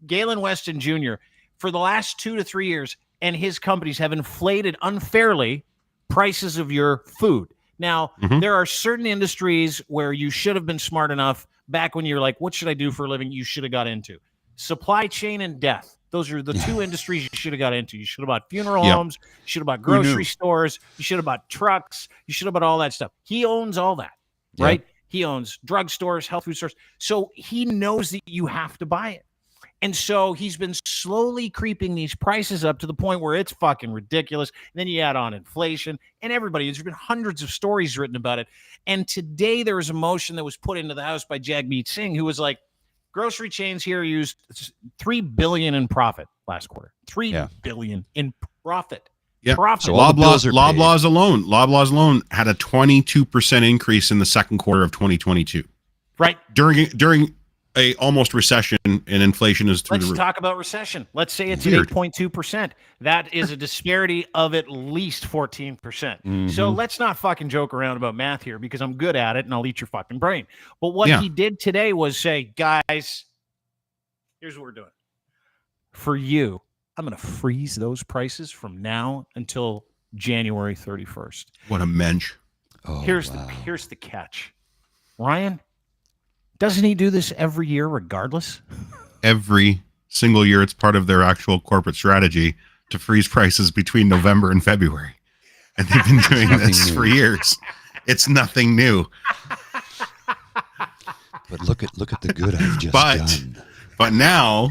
Galen Weston Jr., for the last 2 to 3 years, and his companies have inflated unfairly prices of your food. Now, there are certain industries where you should have been smart enough back when you're like, what should I do for a living? You should have got into supply chain and death. Those are the 2 industries you should have got into. You should have bought funeral homes. You should have bought grocery stores. You should have bought trucks. You should have bought all that stuff. He owns all that, right? He owns drugstores, health food stores. So he knows that you have to buy it. And so he's been slowly creeping these prices up to the point where it's fucking ridiculous. And then you add on inflation and everybody. There's been hundreds of stories written about it. And today there was a motion that was put into the House by Jagmeet Singh, who was like, grocery chains here used $3 billion in profit last quarter. $3 billion in profit. Yeah. Profit. So Loblaws alone had a 22% increase in the second quarter of 2022. Right. During a almost recession, and inflation is through the roof. Let's talk about recession. Let's say it's at 8.2%. That is a disparity of at least 14%. So let's not fucking joke around about math here because I'm good at it and I'll eat your fucking brain. But what he did today was say, guys, here's what we're doing. For you, I'm going to freeze those prices from now until January 31st. What a mensch. Oh, here's the catch. Ryan, doesn't he do this every year regardless? Every single year, it's part of their actual corporate strategy to freeze prices between November and February. And they've been doing this for years. It's nothing new. But look at the good I've just done. But now,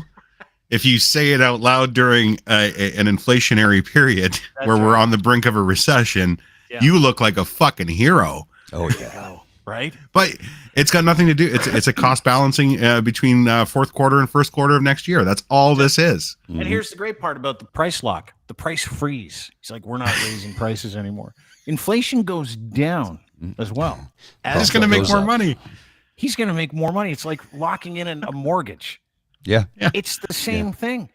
if you say it out loud during an inflationary period where we're on the brink of a recession, you look like a fucking hero. Oh, yeah. Right? But it's got nothing to do. It's a cost balancing between fourth quarter and first quarter of next year. That's all this is. And here's the great part about the price lock, the price freeze. He's like, we're not raising prices anymore. Inflation goes down as well. He's going to make more money. He's going to make more money. It's like locking in a mortgage. Yeah. It's the same thing.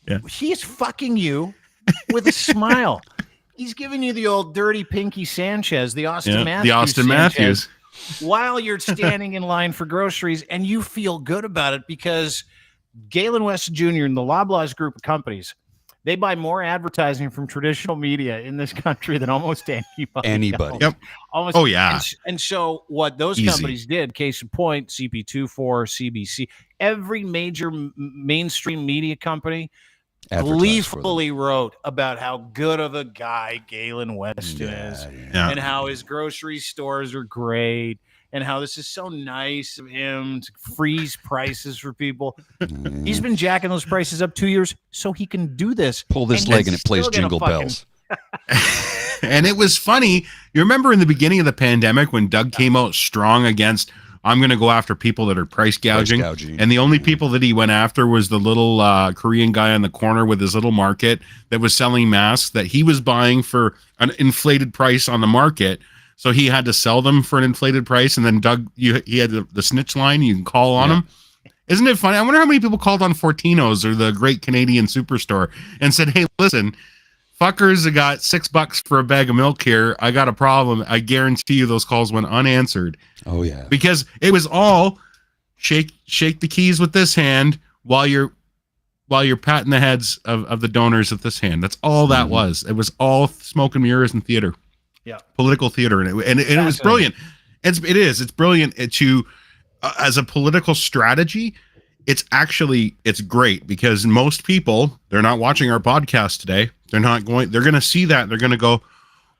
Yeah. He's fucking you with a smile. He's giving you the old dirty Pinky Sanchez, the Austin Matthews. The Austin Sanchez, Matthews. while you're standing in line for groceries, and you feel good about it because Galen West Jr. and the Loblaws group of companies, they buy more advertising from traditional media in this country than almost anybody. Yep. Almost. Oh, yeah. And so what those Easy. companies did, case in point, CP24, CBC, every major mainstream media company gleefully wrote about how good of a guy Galen West is, and how his grocery stores are great, and how this is so nice of him to freeze prices for people. He's been jacking those prices up 2 years so he can do this. Pull this leg and it plays Jingle Bells. And it was funny. You remember in the beginning of the pandemic when Doug came out strong against, I'm going to go after people that are price gouging. And the only people that he went after was the little Korean guy on the corner with his little market that was selling masks that he was buying for an inflated price on the market. So he had to sell them for an inflated price. And then Doug, he had the snitch line. You can call on him. Isn't it funny? I wonder how many people called on Fortino's or the Great Canadian Superstore and said, hey, listen, fuckers have got $6 for a bag of milk here. I got a problem. I guarantee you those calls went unanswered. Oh, yeah. Because it was all shake the keys with this hand while you're patting the heads of the donors with this hand. That's all that was. It was all smoke and mirrors and theater. Yeah. Political theater. And it was brilliant. It's brilliant to as a political strategy. It's great because most people, they're not watching our podcast today. They're going to see that. They're going to go,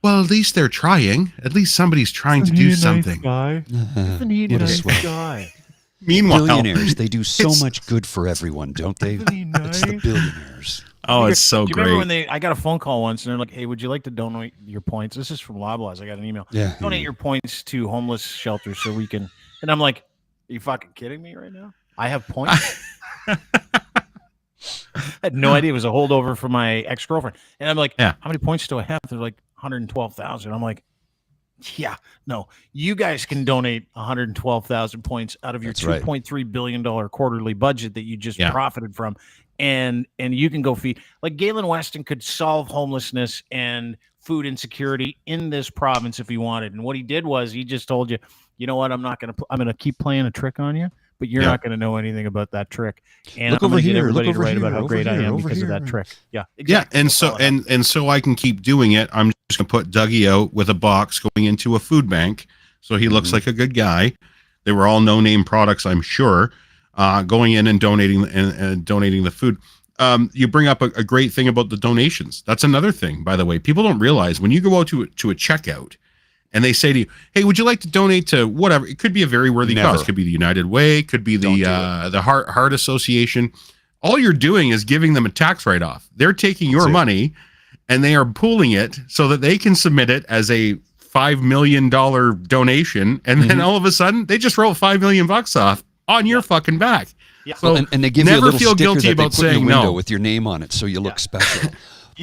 well, at least they're trying. At least somebody's trying to do something. Isn't he a nice guy? Meanwhile, billionaires, they do so much good for everyone, don't they? It's the billionaires. Oh, it's so do you great. remember when I got a phone call once and they're like, hey, would you like to donate your points? This is from Loblaws. I got an email. Yeah. Donate your points to homeless shelters so we can. And I'm like, are you fucking kidding me right now? I have points. I had no idea it was a holdover from my ex-girlfriend. And I'm like, how many points do I have? They're like 112,000. I'm like, yeah, no, you guys can donate 112,000 points out of your $2.3 billion quarterly budget that you just profited from. And you can go feed, like Galen Weston could solve homelessness and food insecurity in this province if he wanted. And what he did was he just told you, you know what, I'm going to keep playing a trick on you, but you're not going to know anything about that trick. And I'm going to get everybody to write about how great I am because of that trick. Yeah, exactly. Yeah, and so I can keep doing it. I'm just going to put Dougie out with a box going into a food bank, so he looks like a good guy. They were all no-name products, I'm sure, going in and donating the food. You bring up a great thing about the donations. That's another thing, by the way. People don't realize when you go out to a checkout, and they say to you, hey, would you like to donate to whatever? It could be a very worthy cause. It could be the United Way. It could be the Heart Association. All you're doing is giving them a tax write-off. They're taking your money and they are pooling it so that they can submit it as a $5 million donation. And then all of a sudden, they just roll $5 million off on your fucking back. Yeah. So and they give you a little feel sticker guilty that they about put in saying your window no with your name on it so you look special.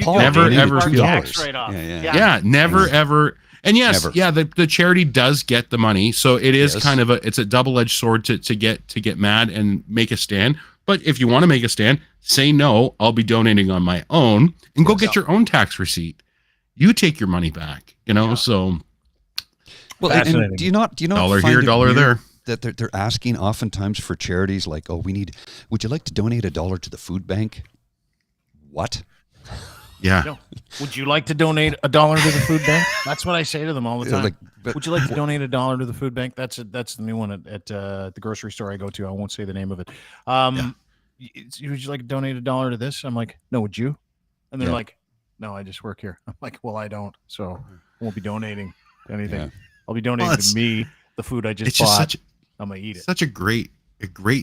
Paul, never ever feel tax write-off. Never ever. And yes, the charity does get the money, so it is kind of it's a double-edged sword to get mad and make a stand. But if you want to make a stand, say no. I'll be donating on my own, and go get your own tax receipt. You take your money back, So, well, and do you not dollar find here, it dollar weird there that they're asking oftentimes for charities like, would you like to donate $1 to the food bank? What? Yeah. No. Would you like to donate $1 to the food bank? That's what I say to them all the time. Would you like to donate $1 to the food bank? That's the new one at the grocery store I go to. I won't say the name of it. Would you like to donate $1 to this? I'm like, no, would you? And they're like, no, I just work here. I'm like, well, I don't, so I won't be donating to anything. Yeah. I'll be donating to me the food I just bought. I'm gonna eat it. Such a great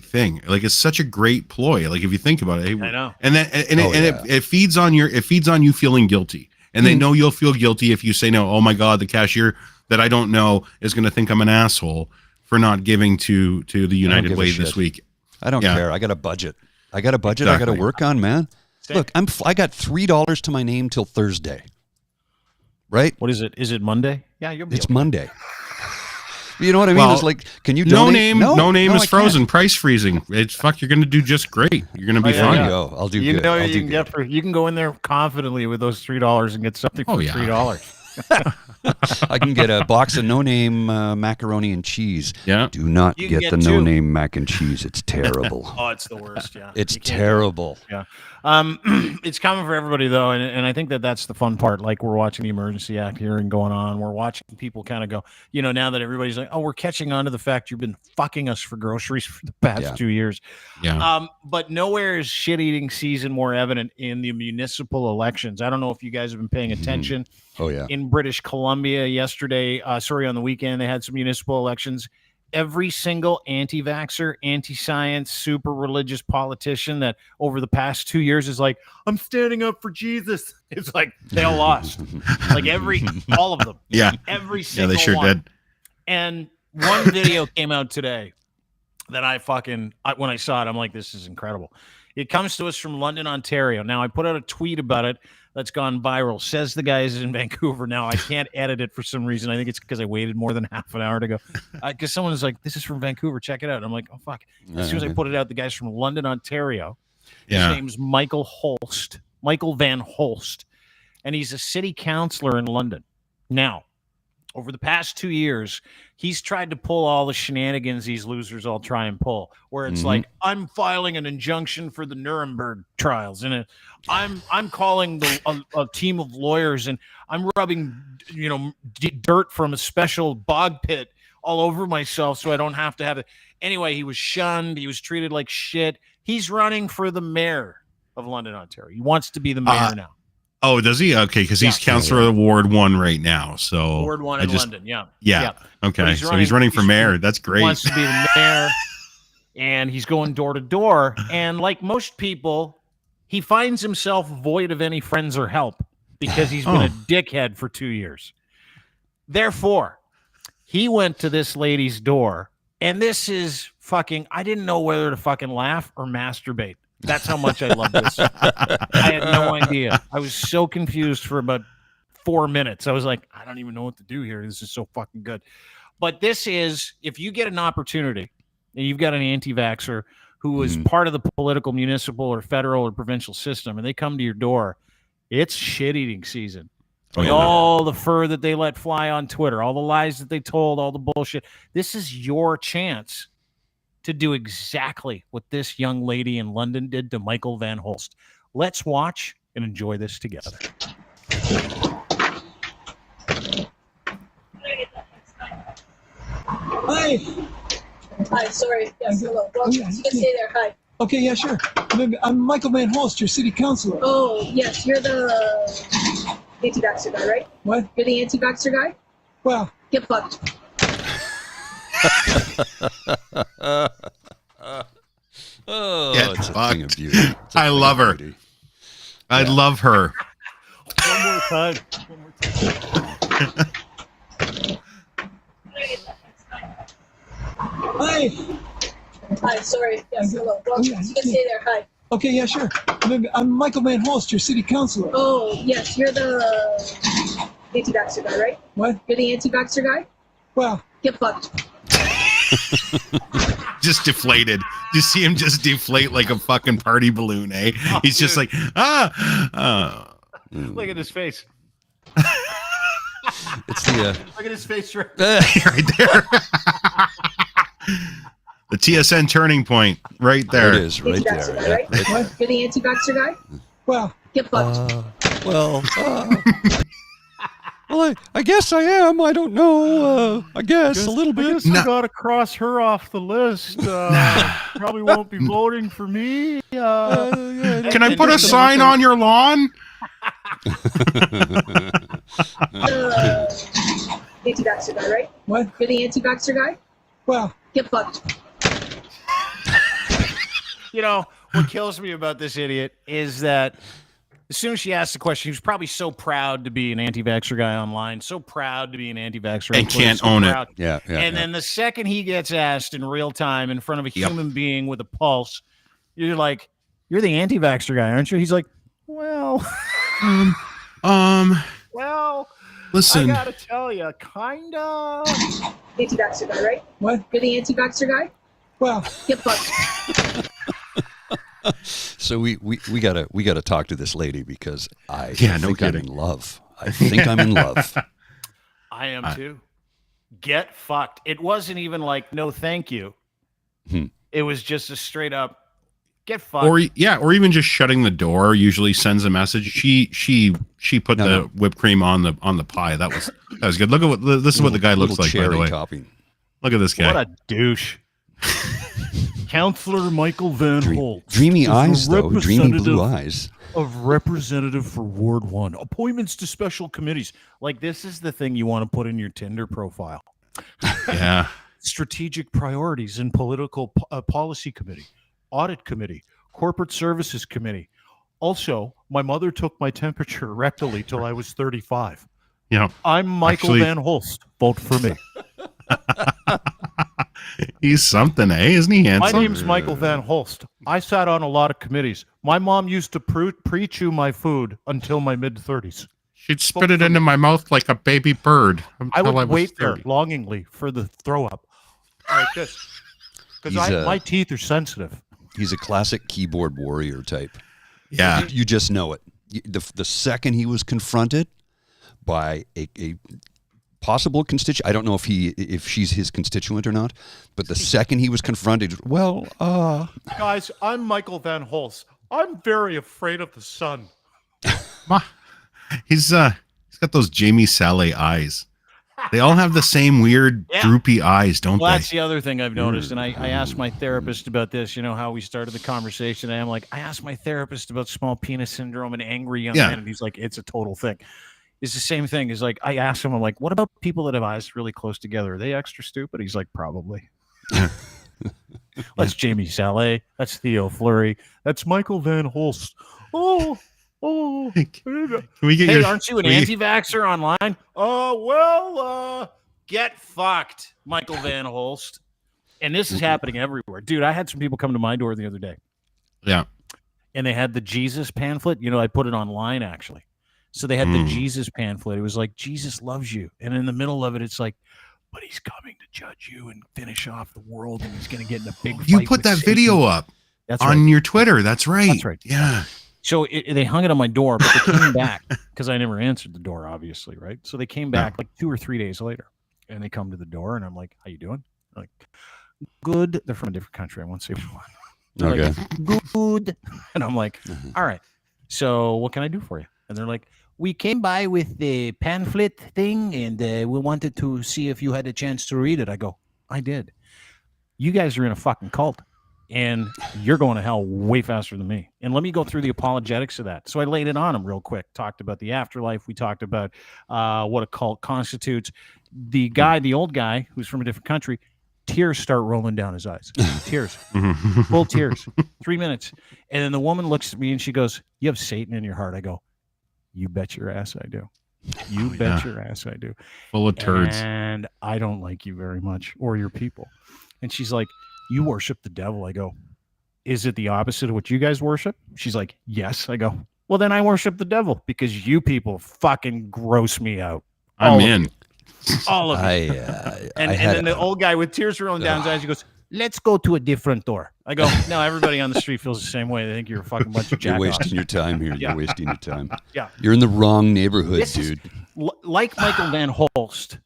thing. Like, it's such a great ploy. Like, if you think about it, I know. And then it feeds on you feeling guilty, and they know you'll feel guilty if you say no. Oh my God, the cashier that I don't know is going to think I'm an asshole for not giving to the United Way this week. I don't care. I got a budget. Exactly. I got to work on, man. Look, I got $3 to my name till Thursday. Right? What is it? Is it Monday? Yeah, it's Monday. You know what I mean? Well, it's like, can you no donate? name? No name I is can't. frozen. Price freezing. It's fuck. You're gonna do just great. You're gonna be There fine. you go. I'll do You good. know I'll you do can good. get you can go in there confidently with those $3 and get something for $3. I can get a box of no-name macaroni and cheese. Yeah. Do not You can get the get two. no-name mac and cheese. It's terrible. Oh, it's the worst. Yeah, It's You can't do it. terrible. Yeah. It's coming for everybody though, and I think that's the fun part. Like we're watching the Emergency Act hearing going on. We're watching people kind of go, now that everybody's like, oh, we're catching on to the fact you've been fucking us for groceries for the past 2 years. Yeah. But nowhere is shit-eating season more evident in the municipal elections. I don't know if you guys have been paying attention. Oh yeah. In British Columbia yesterday, on the weekend, they had some municipal elections. Every single anti-vaxxer, anti-science, super religious politician that over the past 2 years is like, I'm standing up for Jesus. It's like they all lost. Like all of them. Yeah. Every single they sure one. did. And one video came out today that when I saw it, I'm like, this is incredible. It comes to us from London, Ontario. Now, I put out a tweet about it that's gone viral. Says the guy is in Vancouver. Now, I can't edit it for some reason. I think it's because I waited more than half an hour to go. Because someone was like, this is from Vancouver. Check it out. And I'm like, oh, fuck. As soon as I put it out, the guy's from London, Ontario. His name's Michael Van Holst. And he's a city councillor in London. Now, over the past 2 years, he's tried to pull all the shenanigans these losers all try and pull, where it's like, I'm filing an injunction for the Nuremberg trials, and I'm calling a team of lawyers, and I'm rubbing dirt from a special bog pit all over myself so I don't have to have it. Anyway, he was shunned. He was treated like shit. He's running for the mayor of London, Ontario. He wants to be the mayor now. Oh, does he? Okay, because he's Councillor of Ward 1 right now. So Ward 1 in London, yeah. Okay, so he's running for mayor. That's great. He wants to be the mayor, and he's going door to door. And like most people, he finds himself void of any friends or help because he's been a dickhead for 2 years. Therefore, he went to this lady's door, and this is fucking, I didn't know whether to fucking laugh or masturbate. That's how much I love this. I had no idea. I was so confused for about 4 minutes. I was like, I don't even know what to do here. This is so fucking good. But this is, if you get an opportunity and you've got an anti-vaxxer who is part of the political, municipal, or federal or provincial system, and they come to your door, it's shit-eating season. All the fur that they let fly on Twitter, all the lies that they told, all the bullshit. This is your chance to do exactly what this young lady in London did to Michael Van Holst. Let's watch and enjoy this together. Hi. Hi, sorry. Yes, hello. Well, you can stay there. Hi. Okay, yeah, sure. I'm Michael Van Holst, your city councilor. Oh, yes, you're the anti-vaxxer guy, right? What? You're the anti-vaxxer guy? Well. Get fucked. It's a thing of beauty. I love her. I love her. One more time. Hi. Hi, sorry. Yes, hello. Well, you can stay there. Hi. Okay, yeah, sure. I'm Michael Van Holst, your city councilor. Oh, yes, you're the anti-vaxxer guy, right? What? You're the anti-vaxxer guy? Well. Get fucked. Just deflated. You see him just deflate like a fucking party balloon, eh? He's just like, Look at his face. It's the Look at his face right right there. The TSN turning point right there. It is right there. Anti-vaxxer guy, Yeah, right? right there. You're the anti-vaxxer guy? Well. Get fucked. Well, I guess I am. I don't know. I guess a little bit. I guess I gotta cross her off the list. Probably won't be voting for me. Can I put a sign on your lawn? Anti-vaxxer guy, right? What? You're the anti-vaxxer guy? Well. Get fucked. What kills me about this idiot is that as soon as she asked the question, he was probably so proud to be an anti-vaxxer guy online, so proud to be an anti-vaxxer. And can't own it. Yeah. And then the second he gets asked in real time in front of a human being with a pulse, you're like, you're the anti-vaxxer guy, aren't you? He's like, well, Listen. I gotta tell you, kinda. Anti-vaxxer guy, right? What? You're the anti-vaxxer guy? Well, Get fucked. So we gotta talk to this lady because I Yeah, no think I'm kidding. in love. I think I'm in love. I am too. Get fucked. It wasn't even like no thank you. It was just a straight up get fucked. Or even just shutting the door usually sends a message. She put the whipped cream on the pie. That was good. Look at this is what the guy looks like, by the way. Topping. Look at this guy. What a douche. Counselor Michael Van Holt. Dreamy is eyes, the though. Dreamy blue representative eyes. Of representative for Ward 1. Appointments to special committees. Like, this is the thing you want to put in your Tinder profile. Yeah. Strategic priorities in political policy committee, audit committee, corporate services committee. Also, my mother took my temperature rectally till I was 35. Yeah. I'm Michael Van Holst. Vote for me. He's something, eh? Isn't he handsome? My name's Michael Van Holst. I sat on a lot of committees. My mom used to pre-chew my food until my mid-30s. She'd spit it into my mouth like a baby bird. I would wait there longingly for the throw-up. Like this. Because my teeth are sensitive. He's a classic keyboard warrior type. Yeah. You just know it. The second he was confronted by a possible constituent, I don't know if she's his constituent or not, but the second he was confronted, Guys, I'm Michael Van Holst. I'm very afraid of the sun. He's got those Jamie Saleh eyes. They all have the same weird droopy eyes, don't they? That's the other thing I've noticed, and I asked my therapist about this. You know how we started the conversation, and I'm like, I asked my therapist about small penis syndrome and angry young men, and he's like, it's a total thing. It's the same thing. Is like, I asked him, I'm like, what about people that have eyes really close together? Are they extra stupid? He's like, probably. That's Jamie Saleh. That's Theo Fleury. That's Michael Van Holst. Oh. Can we get aren't you an anti-vaxxer online? Get fucked, Michael Van Holst. And this is happening everywhere. Dude, I had some people come to my door the other day. Yeah. And they had the Jesus pamphlet. You know, I put it online, actually. So they had the Jesus pamphlet. It was like, Jesus loves you. And in the middle of it, it's like, but he's coming to judge you and finish off the world, and he's going to get in a big fight. You put with that Satan. video up on your Twitter. That's right. That's right. Yeah. So they hung it on my door, but they came back because I never answered the door, obviously, right? So they came back like 2 or 3 days later, and they come to the door, and I'm like, how you doing? They're like, good. They're from a different country. I won't say one. They're like, good. And I'm like, all right. So what can I do for you? And they're like, we came by with the pamphlet thing, and we wanted to see if you had a chance to read it. I go, I did. You guys are in a fucking cult, and you're going to hell way faster than me. And let me go through the apologetics of that. So I laid it on them real quick, talked about the afterlife. We talked about what a cult constitutes. The guy, the old guy who's from a different country, tears start rolling down his eyes. Tears. Full tears. 3 minutes. And then the woman looks at me and she goes, you have Satan in your heart. I go, you bet your ass I do. You bet your ass I do. Full of turds. And I don't like you very much or your people. And she's like, you worship the devil. I go, is it the opposite of what you guys worship? She's like, yes. I go, well, then I worship the devil because you people fucking gross me out. I'm in. All of it. And then the old guy with tears rolling down his eyes, he goes, let's go to a different door. I go, no, everybody on the street feels the same way. They think you're a fucking bunch of jackoffs. You're wasting your time here. You're wasting your time. Yeah. You're in the wrong neighborhood, dude. Like Michael Van Holst,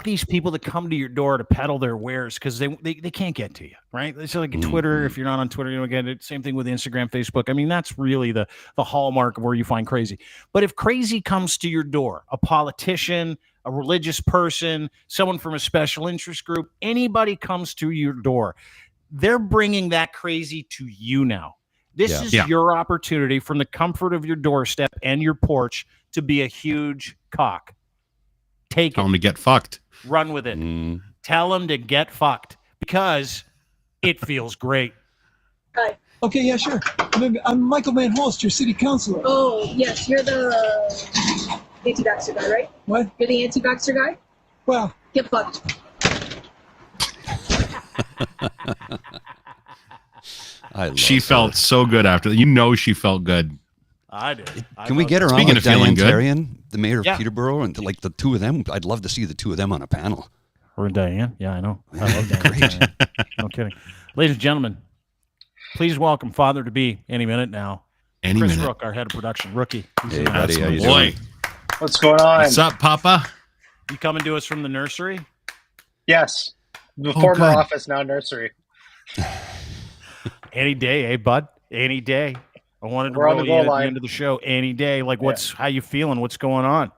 these people that come to your door to peddle their wares because they can't get to you, right? It's like Twitter. If you're not on Twitter, you don't get it. Same thing with Instagram, Facebook. I mean, that's really the hallmark of where you find crazy. But if crazy comes to your door, a politician, a religious person, someone from a special interest group, anybody comes to your door, they're bringing that crazy to you now. This is your opportunity from the comfort of your doorstep and your porch to be a huge cock. Tell them to get fucked. Run with it. Tell them to get fucked because it feels great. Hi. Okay, yeah, sure. I'm Michael Van Holst, your city councilor. Oh, yes, you're the anti-vaxxer guy, right? What? You're the anti-vaxxer guy? Well, get fucked. She felt so good after that. You know she felt good. I did. Can we get her on Speaking with of feeling Diane good. Tarian? the mayor of Peterborough, and like the two of them. I'd love to see the two of them on a panel. Or Diane. Yeah, I know. I love Diane. Great. No kidding. Ladies and gentlemen, please welcome father-to-be any minute now. Chris Rook, our head of production. Rookie. Hey, buddy. How you Boy. doing? What's going on? What's up, Papa? You coming to us from the nursery? Yes. The former good. office, now nursery. Any day, bud? Any day. I wanted to We're on roll the you goal at the line. end of the show. Any day. Like, how you feeling? What's going on?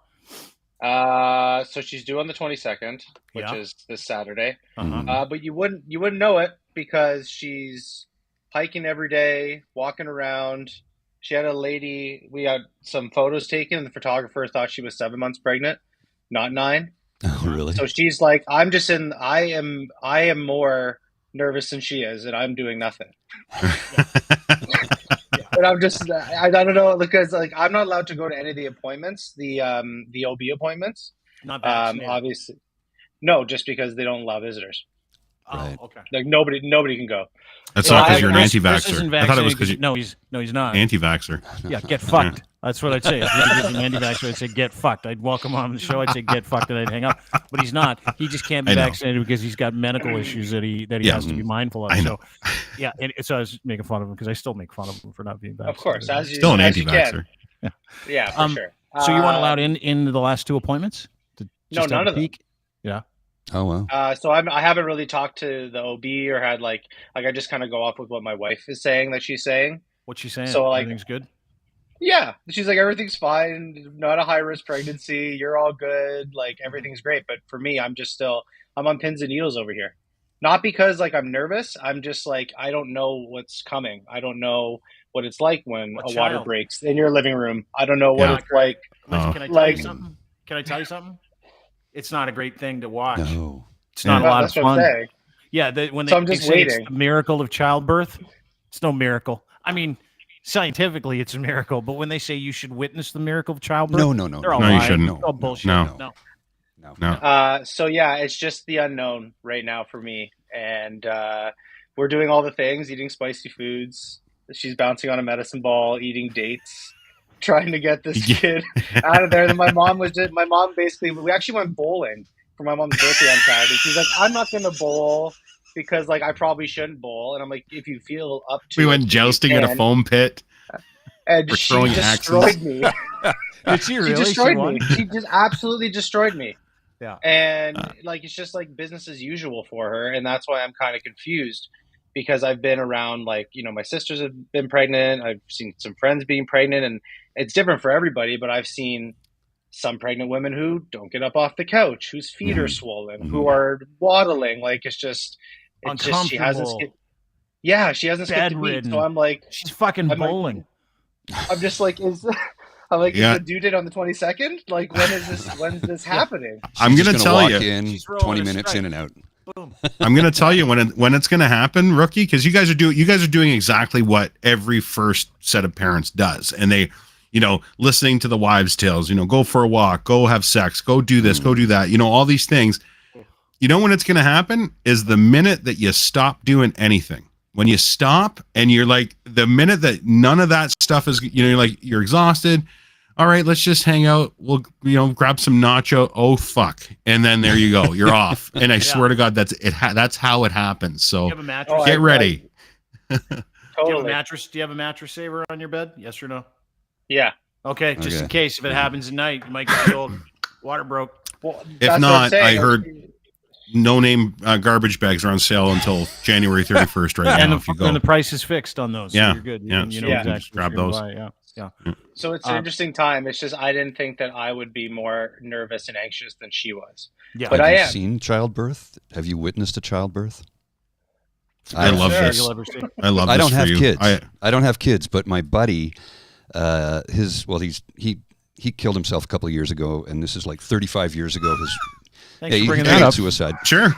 So she's due on the 22nd, which is this Saturday. Uh-huh. But you wouldn't know it because she's hiking every day, walking around. She had a lady. We had some photos taken, and the photographer thought she was 7 months pregnant, not 9. Oh, really? So she's like, I am more nervous than she is, and I'm doing nothing. And I'm just, I don't know, because like I'm not allowed to go to any of the appointments, the OB appointments. Not vaccinated. Obviously, no, just because they don't allow visitors. Right. Oh, okay. Like nobody can go. That's So not because I- you're an Chris anti-vaxxer. isn't I thought it was because vaccinated you're he's not. anti-vaxxer. Yeah, get fucked. That's what I'd say. If he was an anti-vaxxer, I'd say get fucked. I'd welcome him on the show. I'd say get fucked, and I'd hang up. But he's not. He just can't be I know. vaccinated because he's got medical issues that he has to be mindful of. I know. So, yeah, and so I was making fun of him because I still make fun of him for not being vaccinated. Of course, as you Still an as you can. anti-vaxxer. Yeah, for sure. So you weren't allowed in the last 2 appointments? To No, just have none a of them. peek? Yeah. Oh, wow. So I haven't really talked to the OB or had like I just kind of go off with what my wife is saying that she's saying. What's she saying? So, like- Everything's good? Yeah, she's like, everything's fine, not a high risk pregnancy, you're all good, like everything's great. But for me, I'm on pins and needles over here. Not because like I'm nervous, I'm just like, I don't know what's coming. I don't know what it's like when What a water child? breaks in your living room. I don't know what Yeah. it's like. Listen, can I tell Like- you something? Can I tell you something? It's not a great thing to watch. No. It's not a lot of That's what I'm fun. saying. Yeah, when So they, I'm just they say it's waiting. the miracle of childbirth, it's no miracle. I mean, scientifically, it's a miracle, but when they say you should witness the miracle of childbirth, No. they're all No, you lying. shouldn't. It's all bullshit. No. No. So yeah, it's just the unknown right now for me. And we're doing all the things, eating spicy foods. She's bouncing on a medicine ball, eating dates, trying to get this kid out of there. And then my mom basically, we actually went bowling for my mom's birthday on Saturday. She's like, I'm not going to bowl because like I probably shouldn't bowl. And I'm like, if you feel up to We it, went you jousting at a can. foam pit. And We're she throwing destroyed axes. me. Did she really? She destroyed won? me. She just absolutely destroyed me. Yeah. And like it's just like business as usual for her, and that's why I'm kind of confused because I've been around like my sisters have been pregnant. I've seen some friends being pregnant, and it's different for everybody. But I've seen some pregnant women who don't get up off the couch, whose feet are swollen, who are waddling. Like it's just she hasn't. She hasn't skipped a beat. Bedridden. So I'm like, She's fucking bowling. I'm just like, is the due date on the 22nd? Like, when's this happening? I'm She's going just to tell walk you. in, She's rolling 20 a minutes strike. in and out. Boom. I'm going to tell you when it's going to happen, Rookie, because you guys are doing exactly what every first set of parents does, and they, listening to the wives' tales, go for a walk, go have sex, go do this, go do that, all these things. When it's going to happen is the minute that you stop doing anything. When you stop and you're like, the minute that none of that stuff is, you're like, you're exhausted. All right, let's just hang out. We'll, grab some nacho. Oh, fuck. And then there you go. You're off. And I swear to God, that's it. That's how it happens. So Do you have a mattress? get ready. Do you have a Totally. mattress? Do you have a mattress saver on your bed? Yes or no? Yeah. Okay, just Okay. in case if it happens at night, you might get told water broke. Well, If that's what I'm not, saying. I heard no-name garbage bags are on sale until January 31st right now. If you go, And the price is fixed on those. Yeah, So you're good. yeah, You so know you exactly can just what grab you're gonna those. buy, Yeah. So it's an interesting time. It's just I didn't think that I would be more nervous and anxious than she was. Yeah. But Have I you am. seen childbirth? Have you witnessed a childbirth? I love sure. this. You'll ever see. I love I this don't for have you. kids. I don't have kids, but my buddy, he killed himself a couple of years ago, and this is like 35 years ago. Thanks He for bringing committed that up. suisid. Sure.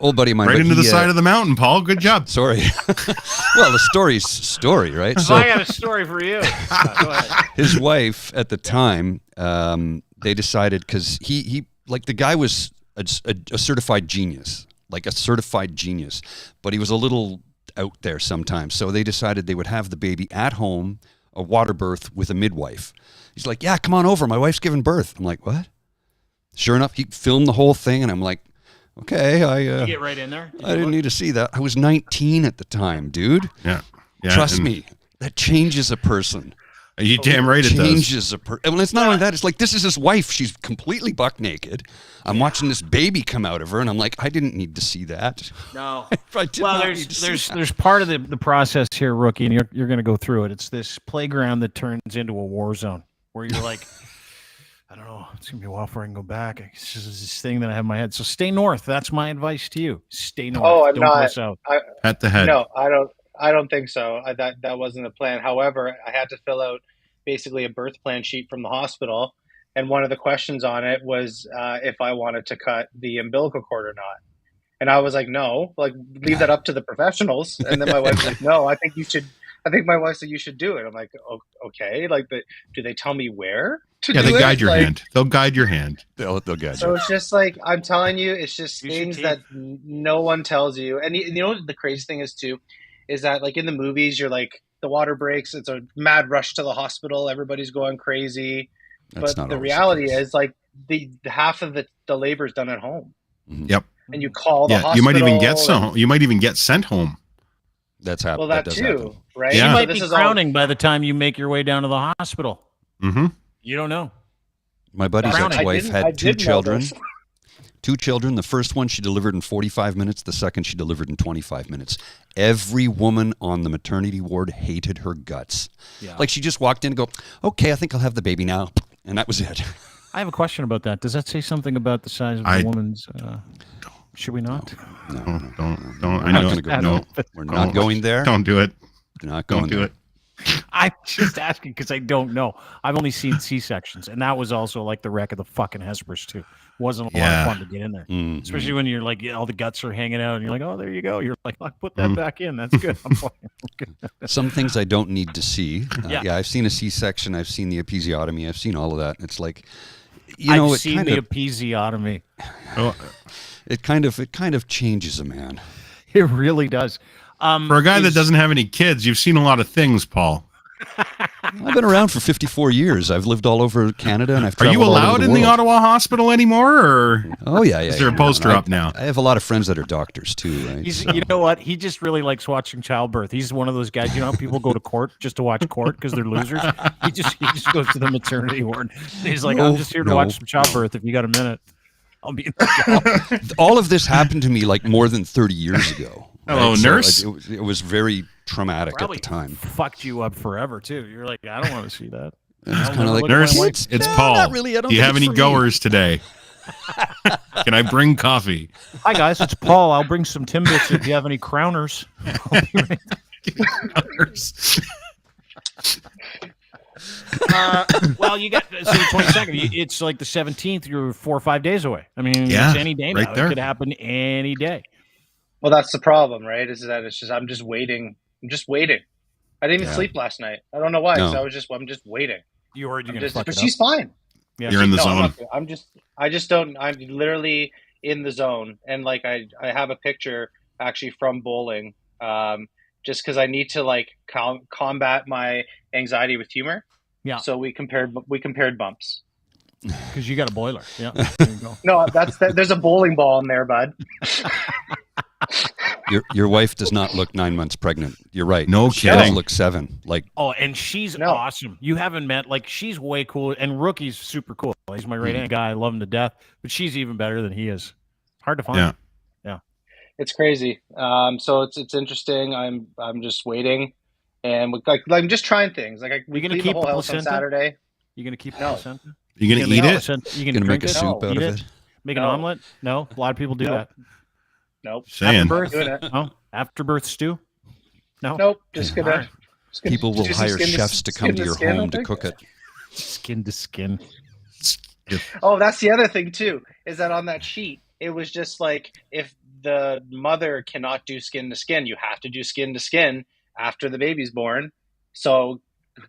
Old buddy of mine. Right but into the he, side of the mountain, Paul. Good job. Sorry. Well, the story's story, right? So I got a story for you. Go ahead. His wife at the time, they decided because he like the guy was a certified genius, but he was a little out there sometimes. So they decided they would have the baby at home a water birth with a midwife. He's like, yeah, come on over. My wife's giving birth. I'm like, what? Sure enough, he filmed the whole thing, and I'm like, okay, Did you get right in there? I didn't need to see that. I was 19 at the time, dude. Yeah. Trust me, that changes a person. You damn right it does. Changes a person. Well, it's not only that. It's like, this is his wife. She's completely buck naked. I'm watching this baby come out of her, and I'm like, I didn't need to see that. No. There's part of the process here, Rookie, and you're going to go through it. It's this playground that turns into a war zone where you're like, I don't know, it's going to be a while before I can go back. It's just this thing that I have in my head. So stay north. That's my advice to you. Stay north. Oh, I'm don't not. go south. At the head. No, I don't think so. That wasn't the plan. However, I had to fill out basically a birth plan sheet from the hospital, and one of the questions on it was if I wanted to cut the umbilical cord or not. And I was like, no, like leave that up to the professionals. And then my wife was like, no, I think you should. I think my wife said you should do it. I'm like, okay. Like, do they tell me where to do it? Yeah, they guide your hand. They'll guide your hand. They'll guide you. So it's just like, I'm telling you, it's just things that no one tells you. And you know what the crazy thing is too, is that like in the movies, you're like, the water breaks, it's a mad rush to the hospital, everybody's going crazy. That's but the reality is like the half of the labor is done at home. Yep. And you call the hospital. You might even get you might even get sent home. That's happened. Well, that too, happen. right? Yeah. You might be crowning by the time you make your way down to the hospital. Mm-hmm. You don't know. My buddy's ex-wife had two children. This. 2 children. The first one she delivered in 45 minutes. The second she delivered in 25 minutes. Every woman on the maternity ward hated her guts. Yeah. Like she just walked in and go, okay, I think I'll have the baby now. And that was it. I have a question about that. Does that say something about the size of the woman's... should we not? No, don't. I'm not going to go. No, we're not going there. Don't do it. Not going do there. it. I'm just asking because I don't know. I've only seen C-sections, and that was also like the wreck of the fucking Hespers too. Wasn't a lot of fun to get in there, especially when you're like all the guts are hanging out, and you're like, oh, there you go. You're like, I'll put that back in. That's good. I'm fine. Some things I don't need to see. Yeah, I've seen a C-section. I've seen the episiotomy. I've seen all of that. It's like, I've seen the episiotomy. It kind of changes a man. It really does. For a guy that doesn't have any kids, you've seen a lot of things, Paul. I've been around for 54 years. I've lived all over Canada, and I've Are traveled you allowed all over the in world. the Ottawa hospital anymore? Or oh yeah. Is there a poster up now? I have a lot of friends that are doctors too. Right? You know what? He just really likes watching childbirth. He's one of those guys. You know how people go to court just to watch court because they're losers. He just goes to the maternity ward. He's like, I'm just here to watch some childbirth. If you got a minute, I'll be in the job. All of this happened to me like more than 30 years ago. Hello, nurse. It was very traumatic Probably at the time. Fucked you up forever too. You're like, I don't want to see that. It's kind of like, nurse, it's Paul. Not really. I don't Do you think have it's any for goers today? Can I bring coffee? Hi guys, it's Paul. I'll bring some Timbits if you have any crowners. Well, you got the 22nd. It's like the 17th. You're 4 or 5 days away. I mean, it's any day now. There. It could happen any day. Well, that's the problem, right? Is that it's just I'm just waiting. I'm just waiting. I didn't even sleep last night. I don't know why. No. So I'm just waiting. You heard you're gonna fuck but it she's up. fine. Yeah. You're in the No, zone. I just don't. I'm literally in the zone, and like I have a picture actually from bowling, just because I need to like combat my anxiety with humor. Yeah. So we compared bumps. Because you got a boiler. Yeah. There you go. No, there's a bowling ball in there, bud. Your wife does not look 9 months pregnant. You're right. No She does kidding. look 7. Like, Oh, and she's awesome. You haven't met, like, she's way cool, and Rookie's super cool. He's my right hand guy. I love him to death, but she's even better than he is. Hard to find. Yeah. Yeah. It's crazy. So it's interesting. I'm just waiting, and I'm just trying things. Like we gonna clean keep the whole house on placenta? Saturday. You gonna keep No. placenta? You gonna eat it? You gonna drink make a it? soup out Eat of it? Make an omelet? No. A lot of people do No. that. Nope. Saying. Afterbirth? Doing it. No. Afterbirth stew? No. Nope. Just gonna. Alright. people will just hire skin to- chefs to come skin to to your skin, I home to think. cook it. Skin to skin. Oh, that's the other thing too. Is that on that sheet? It was just like if the mother cannot do skin to skin, you have to do skin to skin after the baby's born. So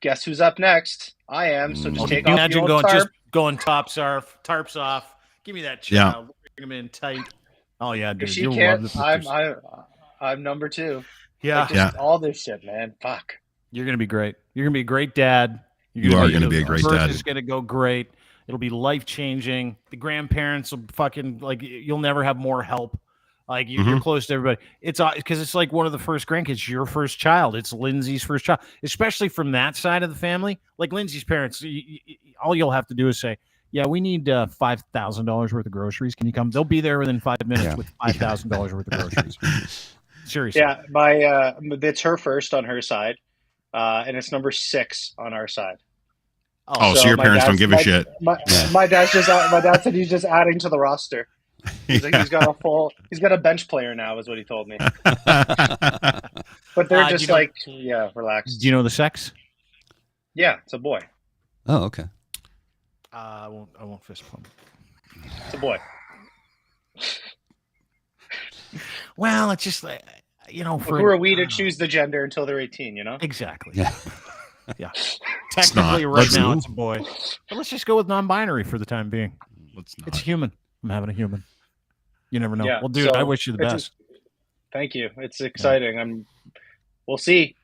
guess who's up next? I am. So just take off Imagine your going old tarp. going tarps off. Give me that child. Bring him in tight. Oh yeah, dude. If she You'll love can't, the pictures. I'm number 2. Yeah. Like just all this shit, man. Fuck. You're going to be great. You're going to be a great dad. You are going to be a great dad. Birth is going to go great. It'll be life-changing. The grandparents will fucking, like, you'll never have more help. Like, you're close to everybody. It's because it's like one of the first grandkids, your first child. It's Lindsay's first child, especially from that side of the family. Like Lindsay's parents, all you'll have to do is say, yeah, we need $5,000 worth of groceries. Can you come? They'll be there within 5 minutes with $5,000 worth of groceries. Seriously. Yeah, it's her first on her side, and it's number 6 on our side. So your parents don't give a shit. My dad said he's just adding to the roster. He's got a bench player now, is what he told me. But they're just relax. Do you know the sex? Yeah, it's a boy. Oh, okay. I won't fist pump. It's a boy. Well, it's just like, who are we to choose the gender until they're 18? Exactly. Yeah. Yeah. Technically, now it's a boy, but let's just go with non-binary for the time being. It's human. I'm having a human. You never know. Yeah, well, dude, I wish you the best. Thank you. It's exciting. We'll see.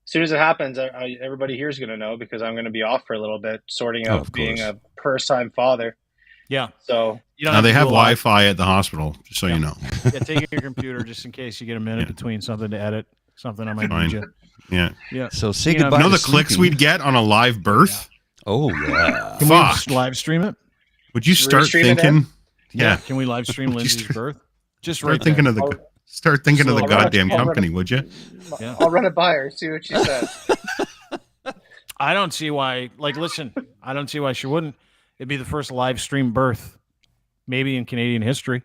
As soon as it happens, everybody here is going to know because I'm going to be off for a little bit, sorting out being a first-time father. Yeah. So now they have Wi-Fi at the hospital, just so you know. Yeah, take your computer just in case you get a minute between something to edit, something I might need you. Yeah. Yeah. So say goodbye. You know the clicks we'd get on a live birth? Yeah. Oh yeah. Can we live stream it? Would you start thinking? Yeah. Can we live stream Lindsay's birth? Just start thinking of the goddamn company, would you? Yeah. I'll run it by her, see what she says. I don't see why. Listen, I don't see why she wouldn't. It'd be the first live stream birth, maybe in Canadian history.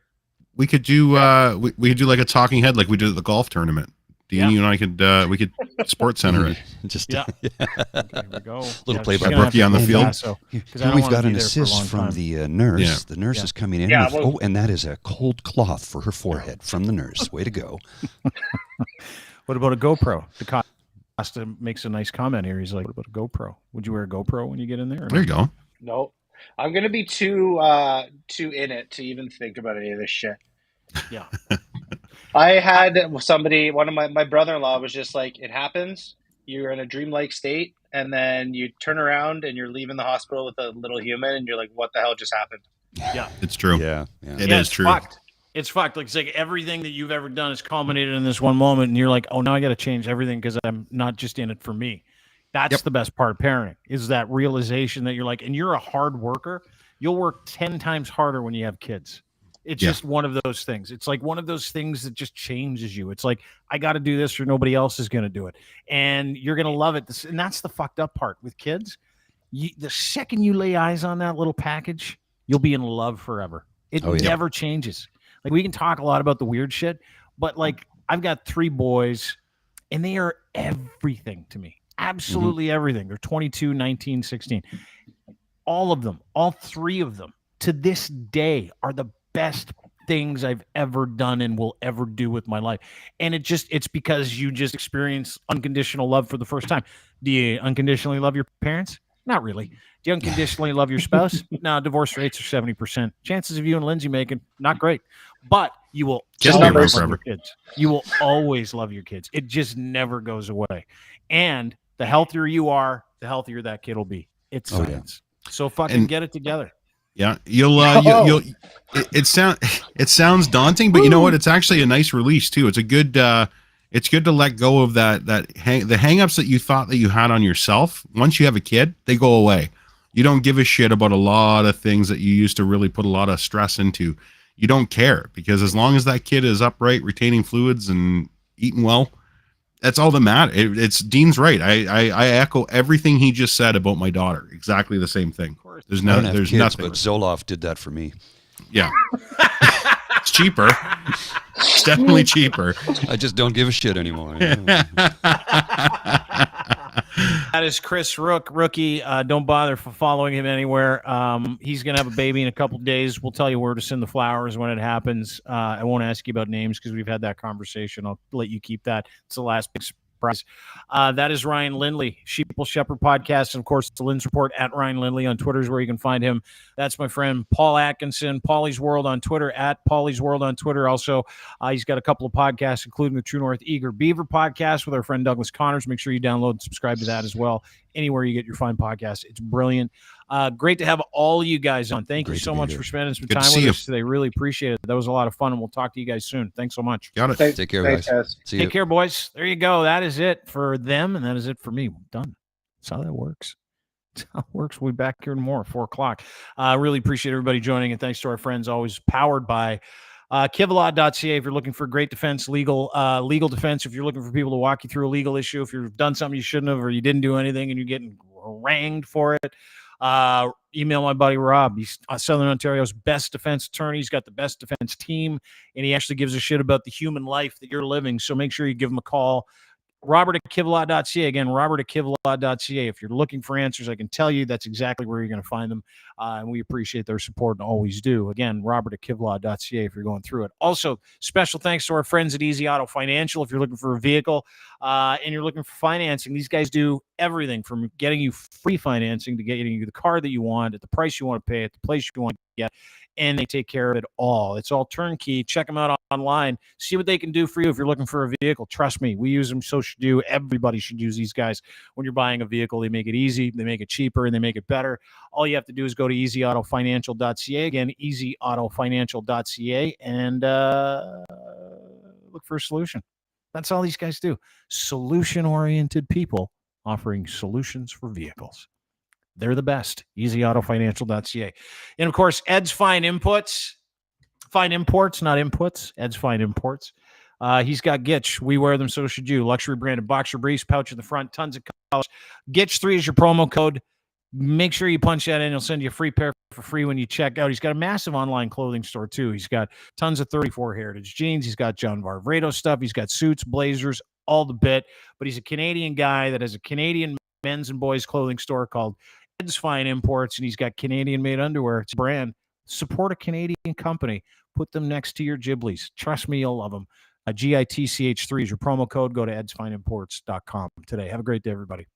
We could do we could do like a talking head, like we did at the golf tournament. Dean, you and I could we could Sports Center it. Just Okay, here we go. Little play by rookie on the field. Here we've got an assist from the nurse. Yeah. The nurse is coming in. And that is a cold cloth for her forehead from the nurse. Way to go. What about a GoPro? Costa makes a nice comment here. He's like, what about a GoPro? Would you wear a GoPro when you get in there? There you go. No. I'm going to be too in it to even think about any of this shit. Yeah. I had somebody, one of my brother-in-law was just like, it happens. You're in a dreamlike state, and then you turn around and you're leaving the hospital with a little human, and you're like, what the hell just happened? Yeah. It's true. Yeah. It is true. It's fucked. It's like everything that you've ever done is culminated in this one moment, and you're like, oh, now I got to change everything because I'm not just in it for me. That's the best part of parenting, is that realization that you're like, and you're a hard worker. You'll work 10 times harder when you have kids. It's just one of those things. It's like one of those things that just changes you. It's like, I got to do this or nobody else is going to do it. And you're going to love it. And that's the fucked up part with kids. The second you lay eyes on that little package, you'll be in love forever. It never changes. Like, we can talk a lot about the weird shit, but like, I've got 3 boys and they are everything to me. Absolutely everything. They're 22, 19, 16. All of them, all 3 of them to this day are the best things I've ever done and will ever do with my life. And it's because you just experience unconditional love for the first time. Do you unconditionally love your parents? Not really. Do you unconditionally love your spouse? No, divorce rates are 70%. Chances of you and Lindsay making, not great. But you will always love your kids. You will always love your kids. It just never goes away. And the healthier you are, the healthier that kid will be. It's science. So fucking get it together. Yeah, you'll it sounds daunting, but you know what? It's actually a nice release too. It's good to let go of the hangups that you thought that you had on yourself. Once you have a kid, they go away. You don't give a shit about a lot of things that you used to really put a lot of stress into. You don't care, because as long as that kid is upright, retaining fluids, and eating well, that's all that matters. It's Dean's right. I echo everything he just said about my daughter. Exactly the same thing. There's nothing. But Zoloft did that for me. Yeah. It's cheaper. It's definitely cheaper. I just don't give a shit anymore. That is Chris Rookie. Don't bother following him anywhere. He's going to have a baby in a couple days. We'll tell you where to send the flowers when it happens. I won't ask you about names because we've had that conversation. I'll let you keep that. It's the last prize. That is Ryan Lindley, Sheeple Shepherd Podcast, and of course the Lynn's Report at Ryan Lindley on Twitter is where you can find him. That's my friend Paul Atkinson, Paulie's World on Twitter, at Paulie's World on Twitter. Also, he's got a couple of podcasts, including the True North Eager Beaver podcast with our friend Douglas Connors. Make sure you download and subscribe to that as well, anywhere you get your fine podcasts. It's brilliant. Great to have all of you guys on. Thank you so much for spending some time with us today. Really appreciate it. That was a lot of fun, and we'll talk to you guys soon. Thanks so much. Got it. Take care, guys. Take care, boys. There you go. That is it for them, and that is it for me. We're done. That's how that works. That's how it works. We'll be back here tomorrow at 4 o'clock. Really appreciate everybody joining, and thanks to our friends, always powered by Kivlaw.ca. If you're looking for great defense, legal defense, if you're looking for people to walk you through a legal issue, if you've done something you shouldn't have, or you didn't do anything and you're getting harangued for it, email my buddy Rob. He's Southern Ontario's best defense attorney. He's got the best defense team, and he actually gives a shit about the human life that you're living. So make sure you give him a call. Robert at Kivlaw.ca. Again, Robert at Kivlaw.ca. If you're looking for answers, I can tell you that's exactly where you're going to find them. And we appreciate their support and always do. Again, Robert at Kivlaw.ca if you're going through it. Also, special thanks to our friends at Easy Auto Financial. If you're looking for a vehicle and you're looking for financing, these guys do everything from getting you free financing to getting you the car that you want at the price you want to pay at the place you want to get. And they take care of it all. It's all turnkey. Check them out online. See what they can do for you if you're looking for a vehicle. Trust me, we use them, so should you. Everybody should use these guys when you're buying a vehicle. They make it easy, they make it cheaper, and they make it better. All you have to do is go to easyautofinancial.ca. Again, easyautofinancial.ca, and look for a solution. That's all these guys do. Solution-oriented people offering solutions for vehicles. They're the best. EasyAutoFinancial.ca. And, of course, Ed's Fine Imports, not inputs. Ed's Fine Imports. He's got Gitch. We wear them, so should you. Luxury branded boxer briefs, pouch in the front, tons of colors. Gitch3 is your promo code. Make sure you punch that in. He'll send you a free pair for free when you check out. He's got a massive online clothing store, too. He's got tons of 34 Heritage jeans. He's got John Varvatos stuff. He's got suits, blazers, all the bit. But he's a Canadian guy that has a Canadian men's and boys clothing store called Ed's Fine Imports, and he's got Canadian-made underwear. It's a brand. Support a Canadian company. Put them next to your Ghiblis. Trust me, you'll love them. GITCH3 is your promo code. Go to edsfineimports.com today. Have a great day, everybody.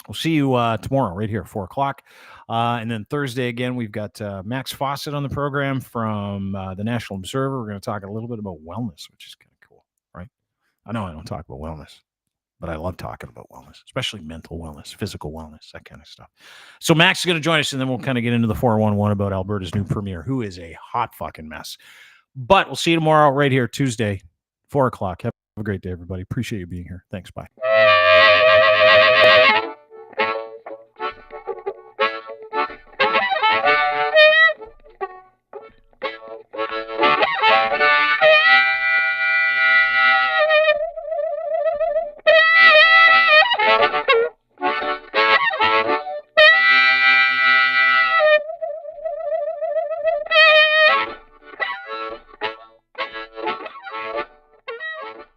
We'll see you tomorrow right here at 4 o'clock. And then Thursday, again, we've got Max Fawcett on the program from the National Observer. We're going to talk a little bit about wellness, which is kind of cool, right? I know I don't talk about wellness, but I love talking about wellness, especially mental wellness, physical wellness, that kind of stuff. So Max is going to join us, and then we'll kind of get into the 411 about Alberta's new premier, who is a hot fucking mess. But we'll see you tomorrow right here, Tuesday, 4 o'clock. Have a great day, everybody. Appreciate you being here. Thanks. Bye.